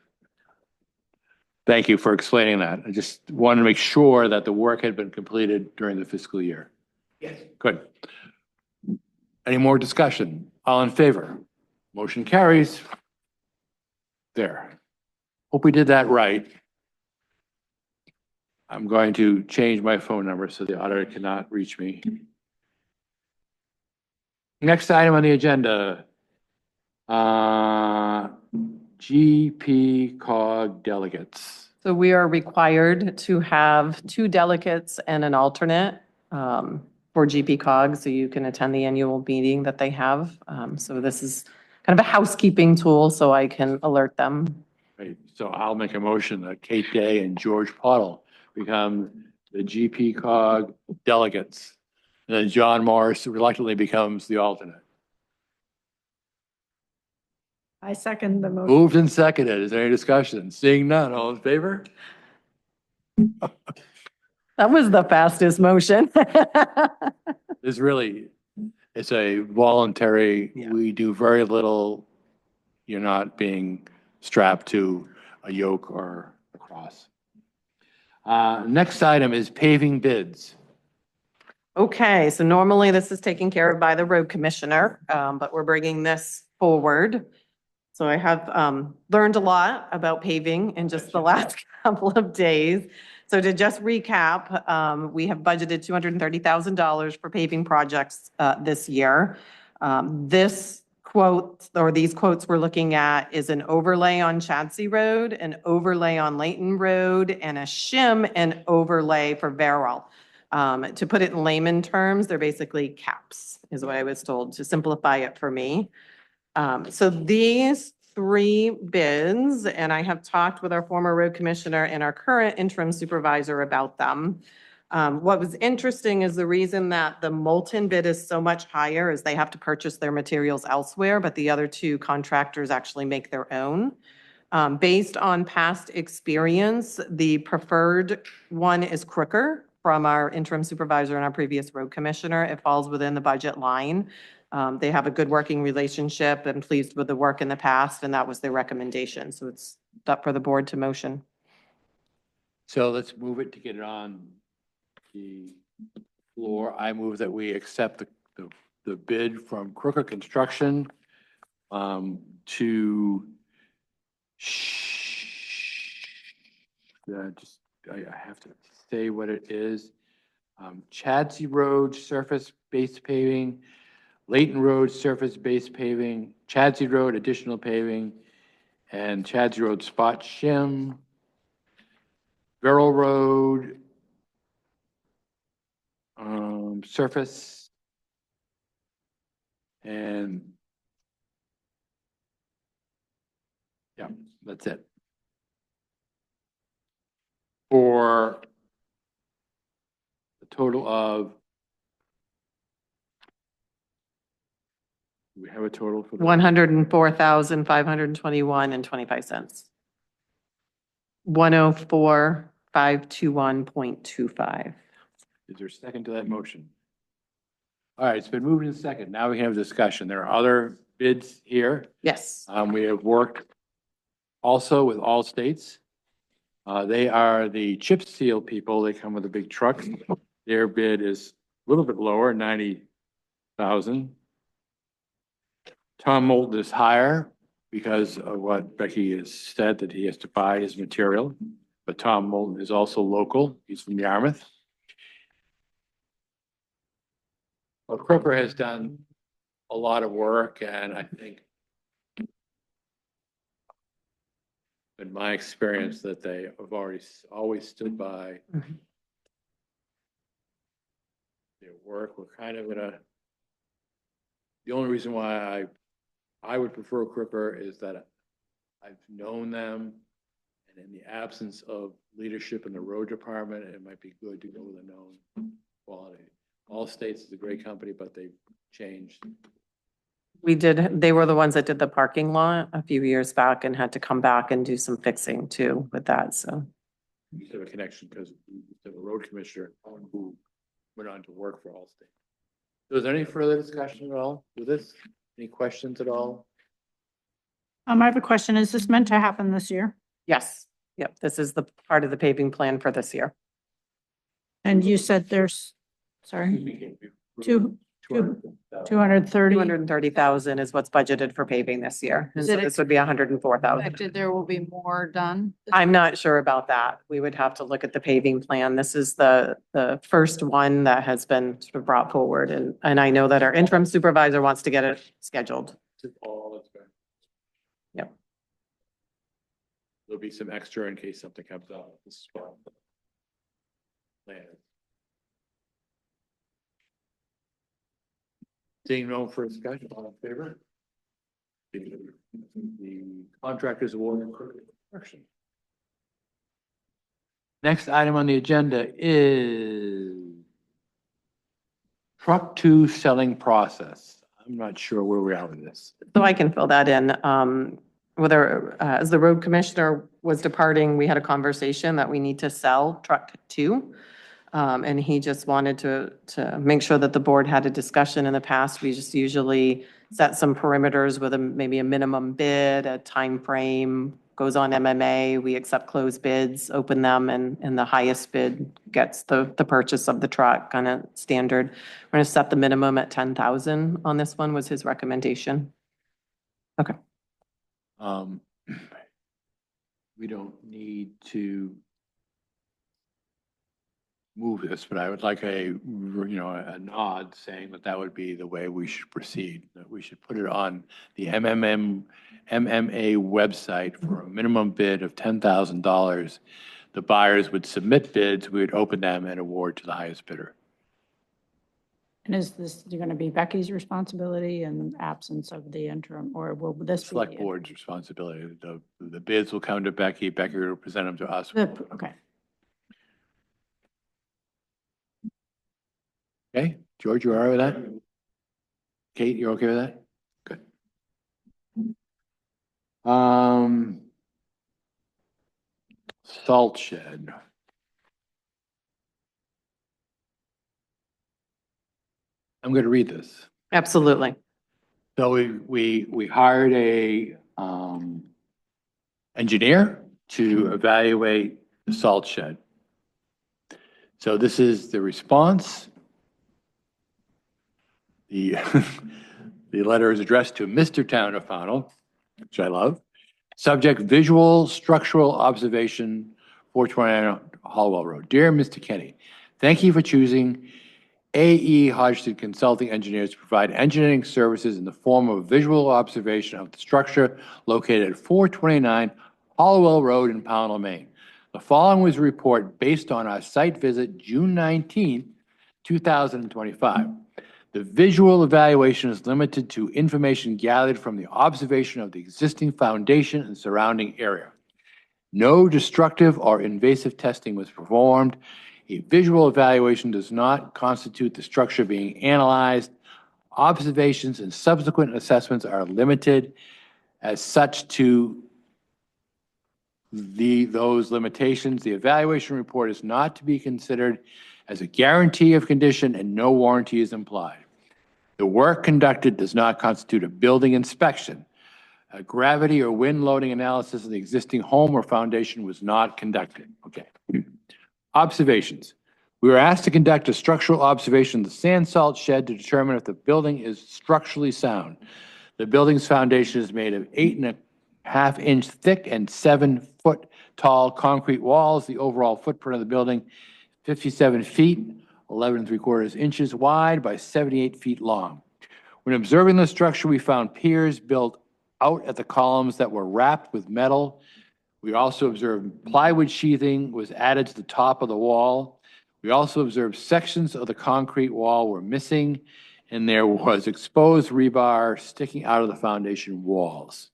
Speaker 1: Thank you for explaining that. I just wanted to make sure that the work had been completed during the fiscal year.
Speaker 5: Yes.
Speaker 1: Good. Any more discussion? All in favor? Motion carries. There. Hope we did that right. I'm going to change my phone number so the auditor cannot reach me. Next item on the agenda. GP cog delegates.
Speaker 6: So we are required to have 2 delegates and an alternate for GP cog, so you can attend the annual meeting that they have. So this is kind of a housekeeping tool, so I can alert them.
Speaker 1: Right, so I'll make a motion that Kate Day and George Pottle become the GP cog delegates. And then John Morris reluctantly becomes the alternate.
Speaker 2: I second the motion.
Speaker 1: Moved and seconded. Is there any discussion? Seeing none, all in favor?
Speaker 6: That was the fastest motion.
Speaker 1: It's really, it's a voluntary,
Speaker 6: Yeah.
Speaker 1: we do very little. You're not being strapped to a yoke or a cross. Next item is paving bids.
Speaker 6: Okay, so normally this is taken care of by the road commissioner, but we're bringing this forward. So I have learned a lot about paving in just the last couple of days. So to just recap, we have budgeted $230,000 for paving projects this year. This quote, or these quotes we're looking at, is an overlay on Chadsey Road, an overlay on Layton Road, and a shim and overlay for Verrill. To put it in layman terms, they're basically caps, is what I was told, to simplify it for me. So these three bids, and I have talked with our former road commissioner and our current interim supervisor about them. What was interesting is the reason that the Moulton bid is so much higher is they have to purchase their materials elsewhere, but the other two contractors actually make their own. Based on past experience, the preferred one is Crooker from our interim supervisor and our previous road commissioner. It falls within the budget line. They have a good working relationship and pleased with the work in the past, and that was their recommendation. So it's up for the board to motion.
Speaker 1: So let's move it to get it on the floor. I move that we accept the bid from Crooker Construction to I have to say what it is. Chadsey Road surface base paving, Layton Road surface base paving, Chadsey Road additional paving, and Chadsey Road spot shim, Verrill Road surface, and yeah, that's it. For a total of, do we have a total for the?
Speaker 6: 104,521.25. 104,521.25.
Speaker 1: Is there a second to that motion? All right, it's been moved in second. Now we can have discussion. There are other bids here.
Speaker 6: Yes.
Speaker 1: We have worked also with All States. They are the chip seal people. They come with a big truck. Their bid is a little bit lower, 90,000. Tom Moulton is higher because of what Becky has said, that he has to buy his material. But Tom Moulton is also local. He's from Yarmouth. Well, Crooker has done a lot of work, and I think in my experience that they have always stood by
Speaker 6: Mhm.
Speaker 1: their work. We're kind of the only reason why I would prefer Crooker is that I've known them, and in the absence of leadership in the road department, it might be good to go with a known quality. All States is a great company, but they've changed.
Speaker 6: They were the ones that did the parking lot a few years back and had to come back and do some fixing too with that, so.
Speaker 1: We used to have a connection because we used to have a road commissioner who went on to work for Allstate. So is there any further discussion at all with this? Any questions at all?
Speaker 2: I have a question. Is this meant to happen this year?
Speaker 6: Yes, yep, this is the part of the paving plan for this year.
Speaker 2: And you said there's, sorry, 230.
Speaker 6: 230,000 is what's budgeted for paving this year. And
Speaker 2: Is
Speaker 6: so
Speaker 2: it
Speaker 6: this would be 104,000.
Speaker 2: Expected there will be more done?
Speaker 6: I'm not sure about that. We would have to look at the paving plan. This is the first one that has been sort of brought forward. And I know that our interim supervisor wants to get it scheduled.
Speaker 1: All that's good.
Speaker 6: Yep.
Speaker 1: There'll be some extra in case something comes up. This is fun. Plan. Seeing no further discussion, all in favor? The contractors award and construction. Next item on the agenda is truck two selling process. I'm I'm not sure where we are with this.
Speaker 6: So I can fill that in. As the road commissioner was departing, we had a conversation that we need to sell truck 2. And he just wanted to make sure that the board had a discussion. In the past, we just usually set some perimeters with maybe a minimum bid, a time frame, goes on MMA, we accept closed bids, open them, and the highest bid gets the purchase of the truck, kind of standard. We're gonna set the minimum at 10,000 on this one, was his recommendation. Okay.
Speaker 1: We don't need to move this, but I would like a nod saying that that would be the way we should proceed. That we should put it on the MMA website for a minimum bid of $10,000. The buyers would submit bids, we would open them and award to the highest bidder.
Speaker 2: And is this going to be Becky's responsibility in absence of the interim, or will this be?
Speaker 1: Select board's responsibility. The bids will come to Becky. Becky will present them to us.
Speaker 2: Okay.
Speaker 1: Okay, George, you all right with that? Kate, you're okay with that? Good. Salt shed. I'm going to read this.
Speaker 6: Absolutely.
Speaker 1: So we hired a engineer to evaluate the salt shed. So this is the response. The the letter is addressed to Mr. Town of Pownell, which I love. Subject: visual structural observation, 429 Hollowell Road. Dear Mr. Kenny, thank you for choosing AE Hodgson Consulting Engineers to provide engineering services in the form of visual observation of the structure located at 429 Hollowell Road in Pownell, Maine. The following was a report based on our site visit June 19th, 2025. The visual evaluation is limited to information gathered from the observation of the existing foundation and surrounding area. No destructive or invasive testing was performed. A visual evaluation does not constitute the structure being analyzed. Observations and subsequent assessments are limited as such to those limitations. The evaluation report is not to be considered as a guarantee of condition and no warranty is implied. The work conducted does not constitute a building inspection. A gravity or wind loading analysis of the existing home or foundation was not conducted. Okay. Observations. We were asked to conduct a structural observation of the sand salt shed to determine if the building is structurally sound. The building's foundation is made of 8.5-inch thick and 7-foot tall concrete walls. The overall footprint of the building, 57 feet, 11.75 inches wide by 78 feet long. When observing the structure, we found piers built out at the columns that were wrapped with metal. We also observed plywood sheathing was added to the top of the wall. We also observed sections of the concrete wall were missing, and there was exposed rebar sticking out of the foundation walls.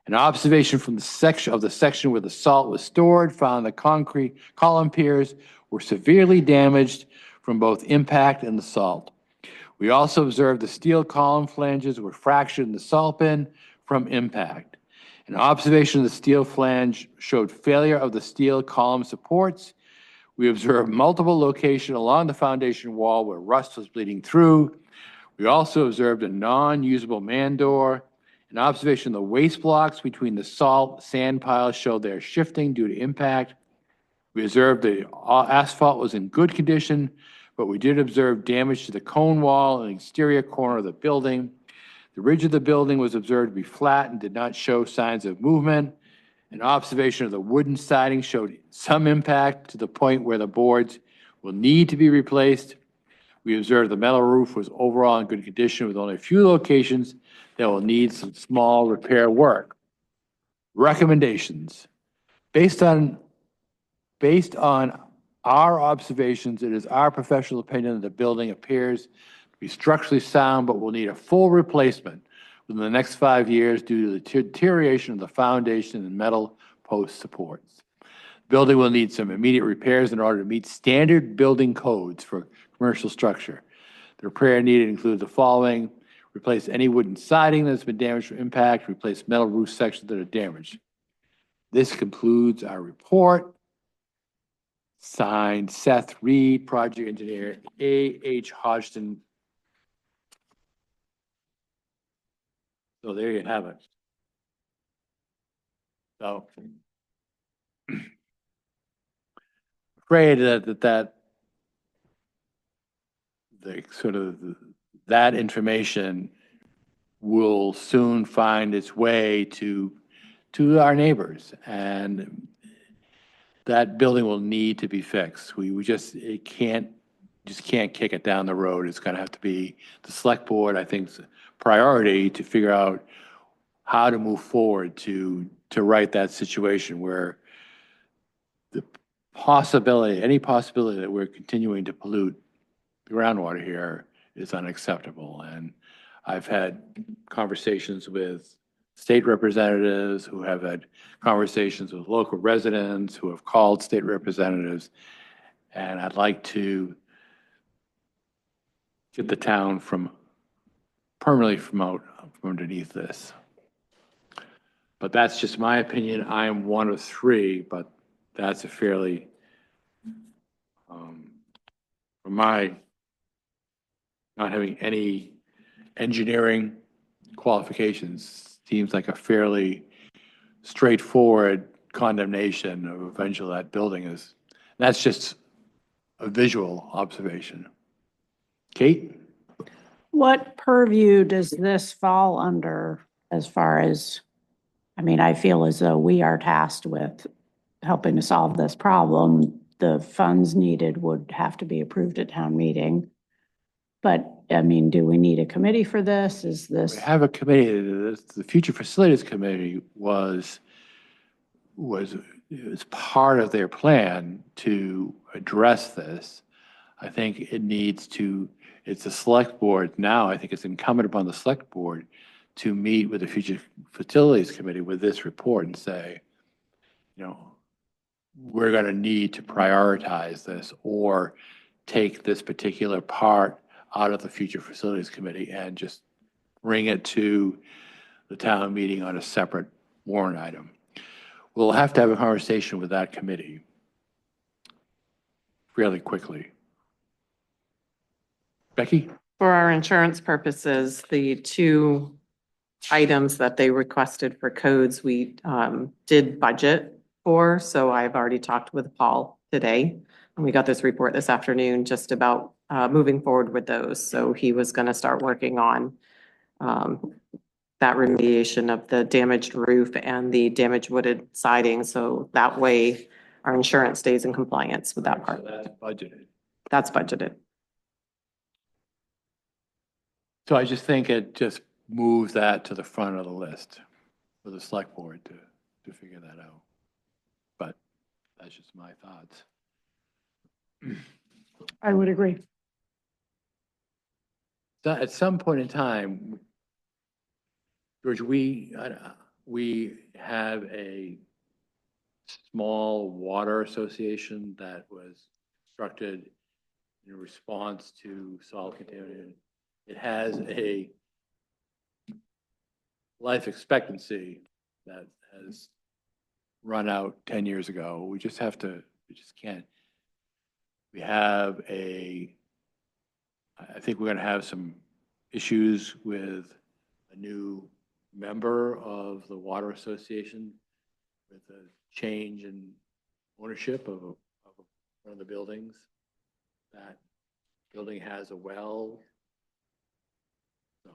Speaker 1: An observation from the section where the salt was stored found the concrete column piers were severely damaged from both impact and the salt. We also observed the steel column flanges were fractured in the salt bin from impact. An observation of the steel flange showed failure of the steel column supports. We observed multiple locations along the foundation wall where rust was bleeding through. We also observed a non-usable man door. An observation of the waste blocks between the salt sand piles showed their shifting due to impact. We observed the asphalt was in good condition, but we did observe damage to the cone wall in the exterior corner of the building. The ridge of the building was observed to be flat and did not show signs of movement. An observation of the wooden siding showed some impact to the point where the boards will need to be replaced. We observed the metal roof was overall in good condition with only a few locations that will need some small repair work. Recommendations. Based on our observations, it is our professional opinion that the building appears to be structurally sound, but will need a full replacement within the next 5 years due to the deterioration of the foundation and metal post supports. The building will need some immediate repairs in order to meet standard building codes for commercial structure. The repair needed include the following: replace any wooden siding that's been damaged from impact, replace metal roof sections that are damaged. This concludes our report. Signed, Seth Reed, project engineer, A.H. Hodgson. So there you have it. So afraid that the sort of that information will soon find its way to our neighbors, and that building will need to be fixed. We just, it can't, just can't kick it down the road. It's gonna have to be the select board, I think, priority to figure out how to move forward to right that situation where the possibility, any possibility that we're continuing to pollute the groundwater here is unacceptable. And I've had conversations with state representatives who have had conversations with local residents who have called state representatives. And I'd like to get the town from permanently from out from underneath this. But that's just my opinion. I am one of three, but that's a fairly, from my not having any engineering qualifications, seems like a fairly straightforward condemnation of eventually that building is. That's just a visual observation. Kate?
Speaker 2: What purview does this fall under as far as, I mean, I feel as though we are tasked with helping to solve this problem. The funds needed would have to be approved at town meeting. But, I mean, do we need a committee for this? Is this?
Speaker 1: We have a committee, the Future Facilities Committee was part of their plan to address this. I think it needs to, it's the select board now, I think it's incumbent upon the select board to meet with the Future Facilities Committee with this report and say, you know, we're going to need to prioritize this or take this particular part out of the Future Facilities Committee and just bring it to the town meeting on a separate warrant item. We'll have to have a conversation with that committee fairly quickly. Becky?
Speaker 6: For our insurance purposes, the two items that they requested for codes, we did budget for. So I've already talked with Paul today, and we got this report this afternoon just about moving forward with those. So he was going to start working on that remediation of the damaged roof and the damaged wooded siding. So that way our insurance stays in compliance with that part.
Speaker 1: So that's budgeted.
Speaker 6: That's budgeted.
Speaker 1: So I just think it just moves that to the front of the list for the select board to figure that out. But that's just my thoughts.
Speaker 2: I would agree.
Speaker 1: So at some point in time, George, we have a small water association that was constructed in response to solid contamination. It has a life expectancy that has run out 10 years ago. We just can't. We have I think we're going to have some issues with a new member of the water association with a change in ownership of one of the buildings. That building has a well. So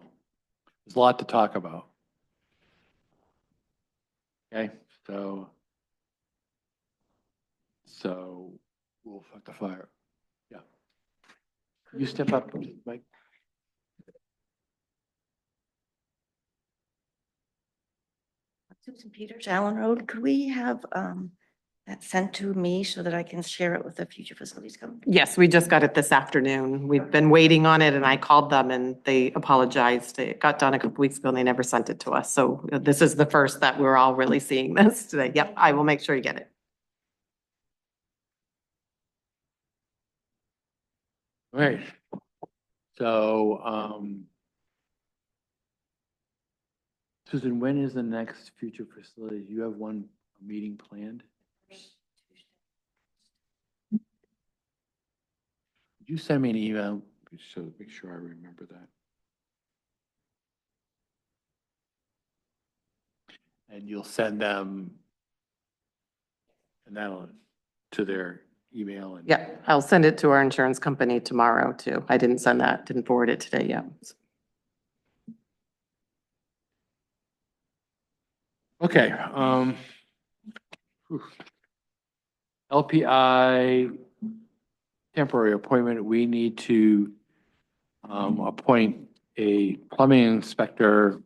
Speaker 1: there's a lot to talk about. Okay, so we'll fuck the fire. Yeah. You step up, Mike.
Speaker 10: Susan Peters, Allen Road. Could we have that sent to me so that I can share it with the Future Facilities Company?
Speaker 6: Yes, we just got it this afternoon. We've been waiting on it and I called them and they apologized. It got done a couple weeks ago and they never sent it to us. So this is the first that we're all really seeing this today. Yep, I will make sure you get it.
Speaker 1: All right. So, Susan, when is the next future facility? Do you have one meeting planned? Could you send me an email so make sure I remember that? And you'll send them and that'll to their email and.
Speaker 6: Yeah, I'll send it to our insurance company tomorrow too. I didn't send that, didn't forward it today yet.
Speaker 1: Okay, whew. LPI temporary appointment, we need to appoint a plumbing inspector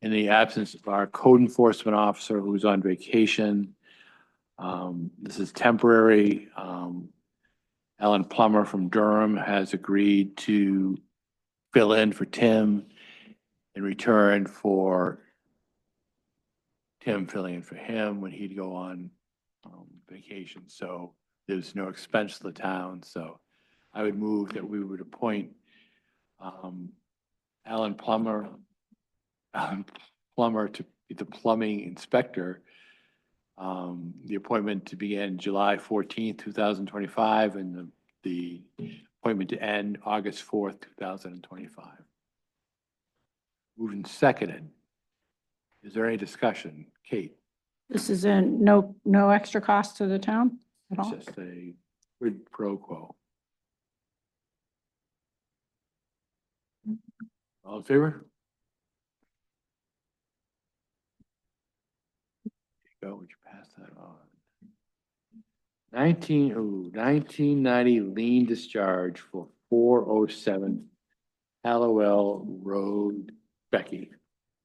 Speaker 1: in the absence of our code enforcement officer who's on vacation. This is temporary. Ellen Plummer from Durham has agreed to fill in for Tim in return for Tim filling in for him when he'd go on vacation. So there's no expense to the town. So I would move that we would appoint Alan Plummer to be the plumbing inspector. The appointment to begin July 14th, 2025, and the appointment to end August 4th, 2025. Moved and seconded. Is there any discussion? Kate?
Speaker 2: This is no extra cost to the town at all?
Speaker 1: It's just a quid pro quo. All in favor? Go, would you pass that on? 1990 lien discharge for 407 Hallowell Road, Becky.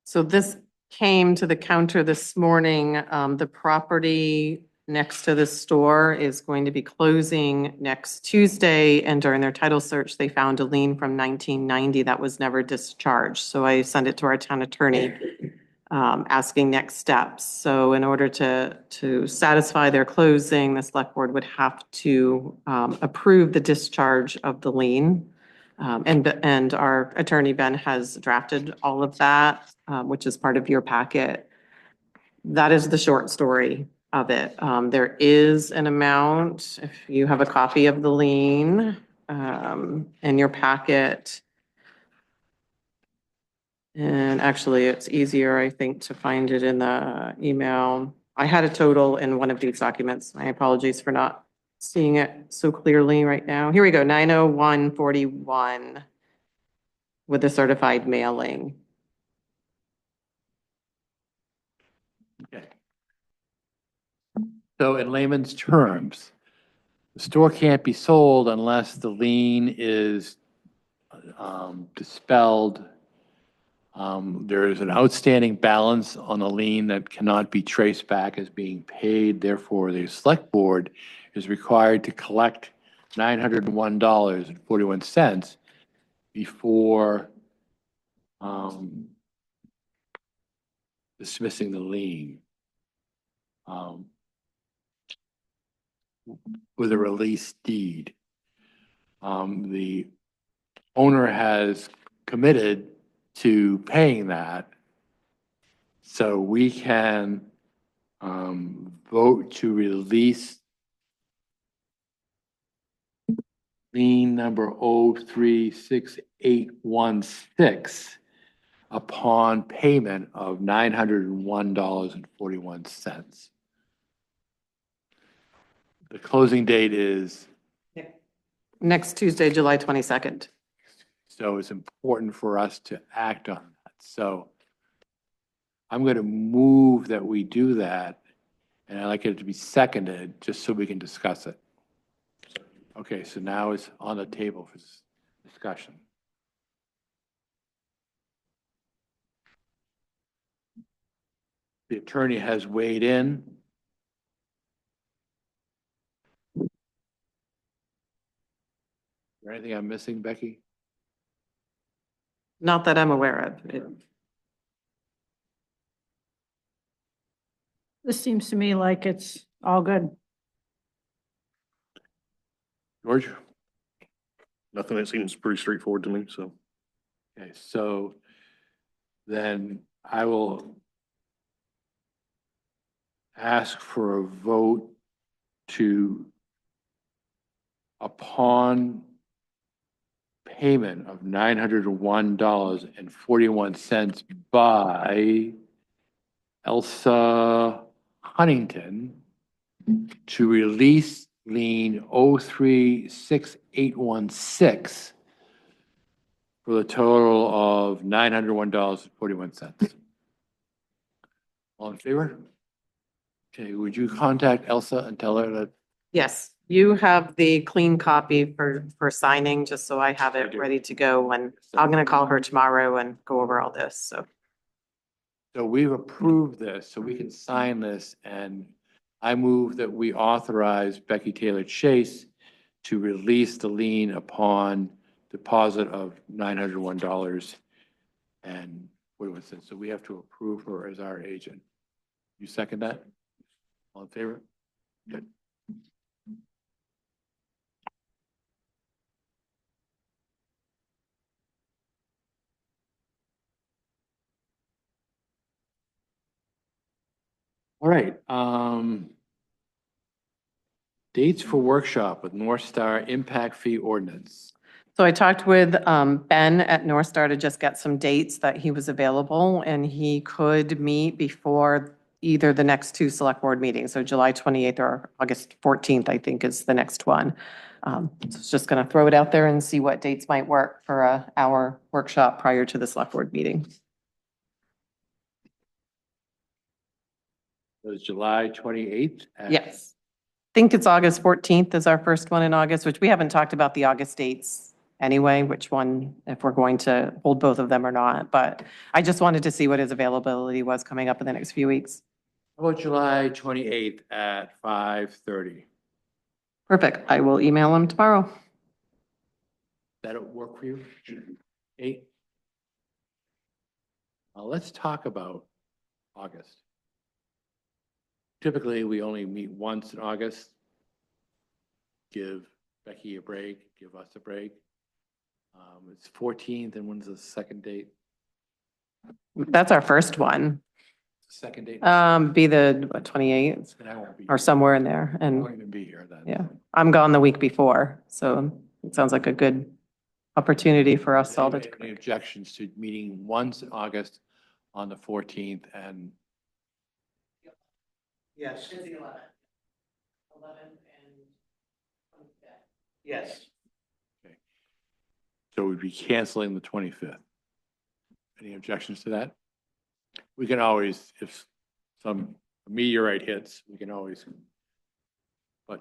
Speaker 6: So this came to the counter this morning. The property next to the store is going to be closing next Tuesday. And during their title search, they found a lien from 1990 that was never discharged. So I sent it to our town attorney, asking next steps. So in order to satisfy their closing, the select board would have to approve the discharge of the lien. And our attorney, Ben, has drafted all of that, which is part of your packet. That is the short story of it. There is an amount, if you have a copy of the lien, in your packet. And actually, it's easier, I think, to find it in the email. I had a total in one of these documents. My apologies for not seeing it so clearly right now. Here we go, 90141 with the certified mailing.
Speaker 1: Okay. So in layman's terms, the store can't be sold unless the lien is dispelled. There is an outstanding balance on the lien that cannot be traced back as being paid. Therefore, the select board is required to collect $901.41 before dismissing the lien with a release deed. The owner has committed to paying that. So we can vote to release lien number 036816 upon payment of $901.41. The closing date is,
Speaker 6: Next Tuesday, July 22nd.
Speaker 1: so it's important for us to act on that. So I'm going to move that we do that, and I'd like it to be seconded, just so we can discuss it. Okay, so now it's on the table for discussion. The attorney has weighed in. Is there anything I'm missing, Becky?
Speaker 6: Not that I'm aware of.
Speaker 2: This seems to me like it's all good.
Speaker 1: George?
Speaker 7: Nothing that seems pretty straightforward to me, so.
Speaker 1: Okay, so then I will ask for a vote to, upon payment of $901.41 by Elsa Huntington to release lien 036816 for the total of $901.41. All in favor? Okay, would you contact Elsa and tell her that?
Speaker 6: Yes, you have the clean copy for signing, just so I have
Speaker 1: I
Speaker 6: it
Speaker 1: do.
Speaker 6: ready to go. And I'm gonna call her tomorrow and go over all this, so.
Speaker 1: So we've approved this, so we can sign this, and I move that we authorize Becky Taylor Chase to release the lien upon deposit of $901 and what was it? So we have to approve her as our agent. You second that? All in favor? Good. All right, dates for workshop with North Star Impact Fee Ordinance.
Speaker 6: So I talked with Ben at North Star to just get some dates that he was available, and he could meet before either the next two select board meetings, so July 28th or August 14th, I think is the next one. So it's just going to throw it out there and see what dates might work for our workshop prior to the select board meeting.
Speaker 1: It was July 28th?
Speaker 6: Yes. Think it's August 14th is our first one in August, which we haven't talked about the August dates anyway, which one, if we're going to hold both of them or not. But I just wanted to see what his availability was coming up in the next few weeks.
Speaker 1: How about July 28th at 5:30?
Speaker 6: Perfect. I will email him tomorrow.
Speaker 1: That'll work for you? 8? Let's talk about August. Typically, we only meet once in August. Give Becky a break, give us a break. It's 14th, and when's the second date?
Speaker 6: That's our first one.
Speaker 1: Second date?
Speaker 6: Be the 28th
Speaker 1: And I won't be
Speaker 6: or
Speaker 1: here.
Speaker 6: somewhere in there.
Speaker 1: I
Speaker 6: And
Speaker 1: won't even be here then.
Speaker 6: yeah, I'm gone the week before. So it sounds like a good opportunity for us all to.
Speaker 1: Any objections to meeting once in August on the 14th and
Speaker 5: Yes,
Speaker 3: It's the 11th. 11th and 25th.
Speaker 5: yes.
Speaker 1: so we'd be canceling the 25th. Any objections to that? We can always, if some meteorite hits, we can always. But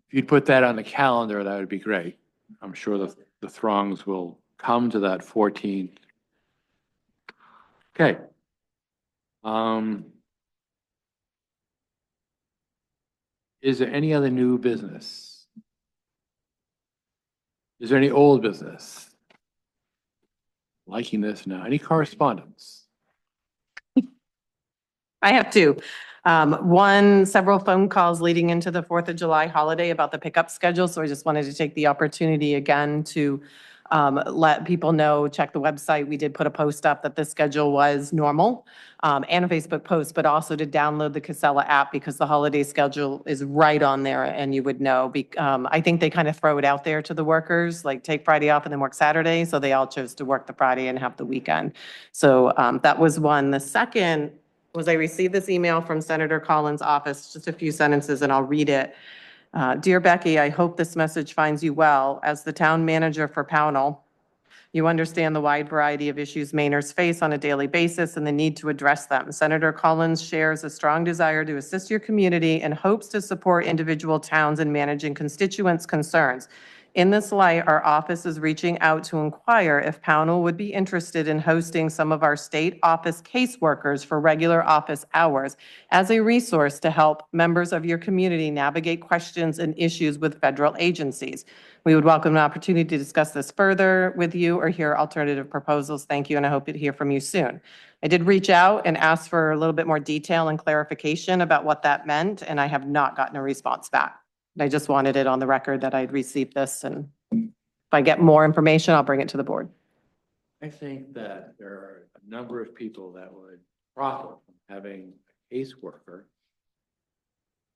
Speaker 1: if you'd put that on the calendar, that would be great. I'm sure the throngs will come to that 14th. Okay. Is there any other new business? Is there any old business? Liking this now. Any correspondence?
Speaker 6: I have two. Several phone calls leading into the 4th of July holiday about the pickup schedule. So I just wanted to take the opportunity again to let people know, check the website. We did put a post up that the schedule was normal and a Facebook post, but also to download the Casella app because the holiday schedule is right on there and you would know. I think they kind of throw it out there to the workers, like take Friday off and then work Saturday. So they all chose to work the Friday and have the weekend. So that was one. The second was I received this email from Senator Collins' office, just a few sentences, and I'll read it. Dear Becky, I hope this message finds you well. As the town manager for Pownell, you understand the wide variety of issues Mainers face on a daily basis and the need to address them. Senator Collins shares a strong desire to assist your community and hopes to support individual towns in managing constituents' concerns. In this light, our office is reaching out to inquire if Pownell would be interested in hosting some of our state office caseworkers for regular office hours as a resource to help members of your community navigate questions and issues with federal agencies. We would welcome an opportunity to discuss this further with you or hear alternative proposals. Thank you, and I hope to hear from you soon. I did reach out and ask for a little bit more detail and clarification about what that meant, and I have not gotten a response back. I just wanted it on the record that I'd received this, and if I get more information, I'll bring it to the board.
Speaker 1: I think that there are a number of people that would profit from having a caseworker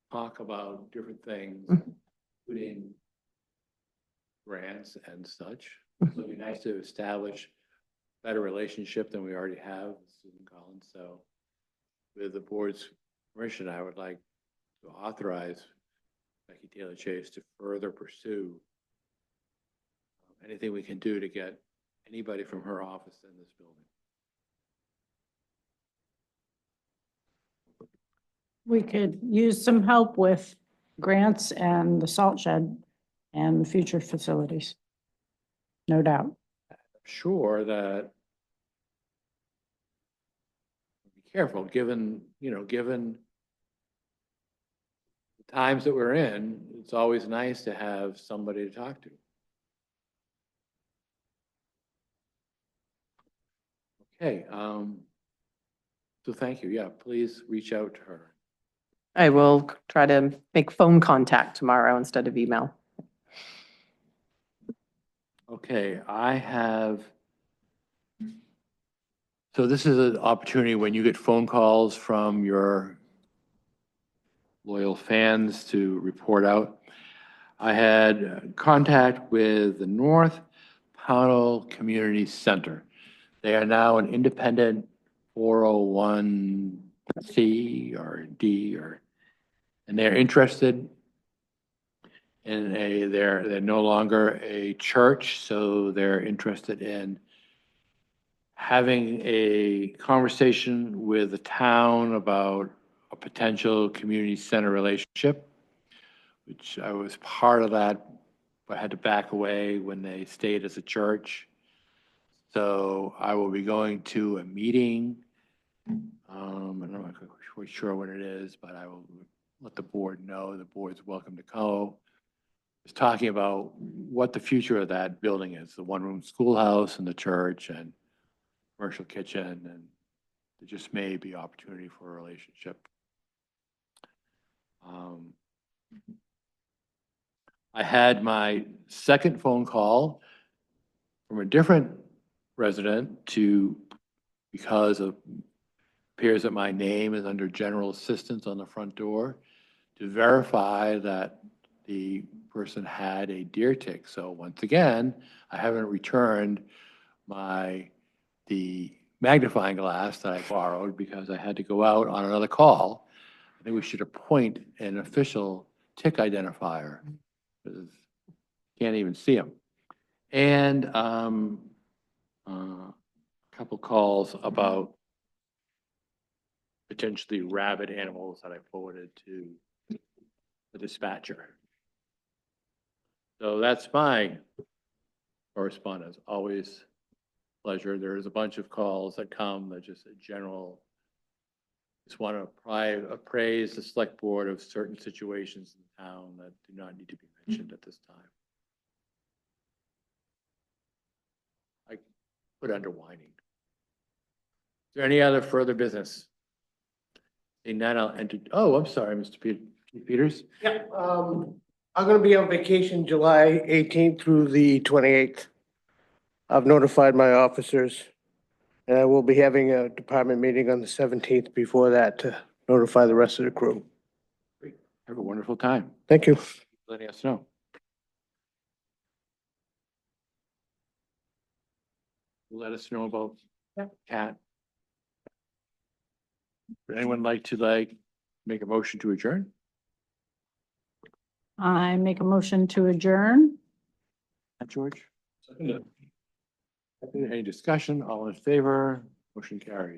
Speaker 1: talk about different things, including grants and such. So it'd be nice to establish a better relationship than we already have with Susan Collins. So with the board's permission, I would like to authorize Becky Taylor Chase to further pursue anything we can do to get anybody from her office in this building.
Speaker 2: We could use some help with grants and the salt shed and future facilities. No doubt.
Speaker 1: I'm sure that be careful, given the times that we're in, it's always nice to have somebody to talk to. Okay, so thank you. Yeah, please reach out to her.
Speaker 6: I will try to make phone contact tomorrow instead of email.
Speaker 1: Okay, so this is an opportunity when you get phone calls from your loyal fans to report out. I had contact with the North Pownell Community Center. They are now an independent 401C or D, and they're interested in they're no longer a church, so they're interested in having a conversation with the town about a potential community center relationship, which I was part of that, but had to back away when they stayed as a church. So I will be going to a meeting. And I'm not quite sure what it is, but I will let the board know. The board's welcome to go. It's talking about what the future of that building is, the one-room schoolhouse and the church and commercial kitchen, and there just may be opportunity for a relationship. I had my second phone call from a different resident because it appears that my name is under general assistance on the front door, to verify that the person had a deer tick. So once again, I haven't returned the magnifying glass that I borrowed because I had to go out on another call. I think we should appoint an official tick identifier, because can't even see them. And a couple calls about potentially rabid animals that I forwarded to the dispatcher. So that's my correspondence. Always pleasure. There's a bunch of calls that come that just a general, just want to appraise the select board of certain situations in town that do not need to be mentioned at this time. I put under whining. Is there any other further business? Seeing none, I'll enter. Oh, I'm sorry, Mr. Peters.
Speaker 9: Yeah, I'm gonna be on vacation July 18th through the 28th. I've notified my officers, and I will be having a department meeting on the 17th before that to notify the rest of the crew.
Speaker 1: Have a wonderful time.
Speaker 9: Thank you.
Speaker 1: Letting us know. Let us know about Cat. Would anyone like to make a motion to adjourn?
Speaker 2: I make a motion to adjourn.
Speaker 1: George? Any discussion? All in favor? Motion carries.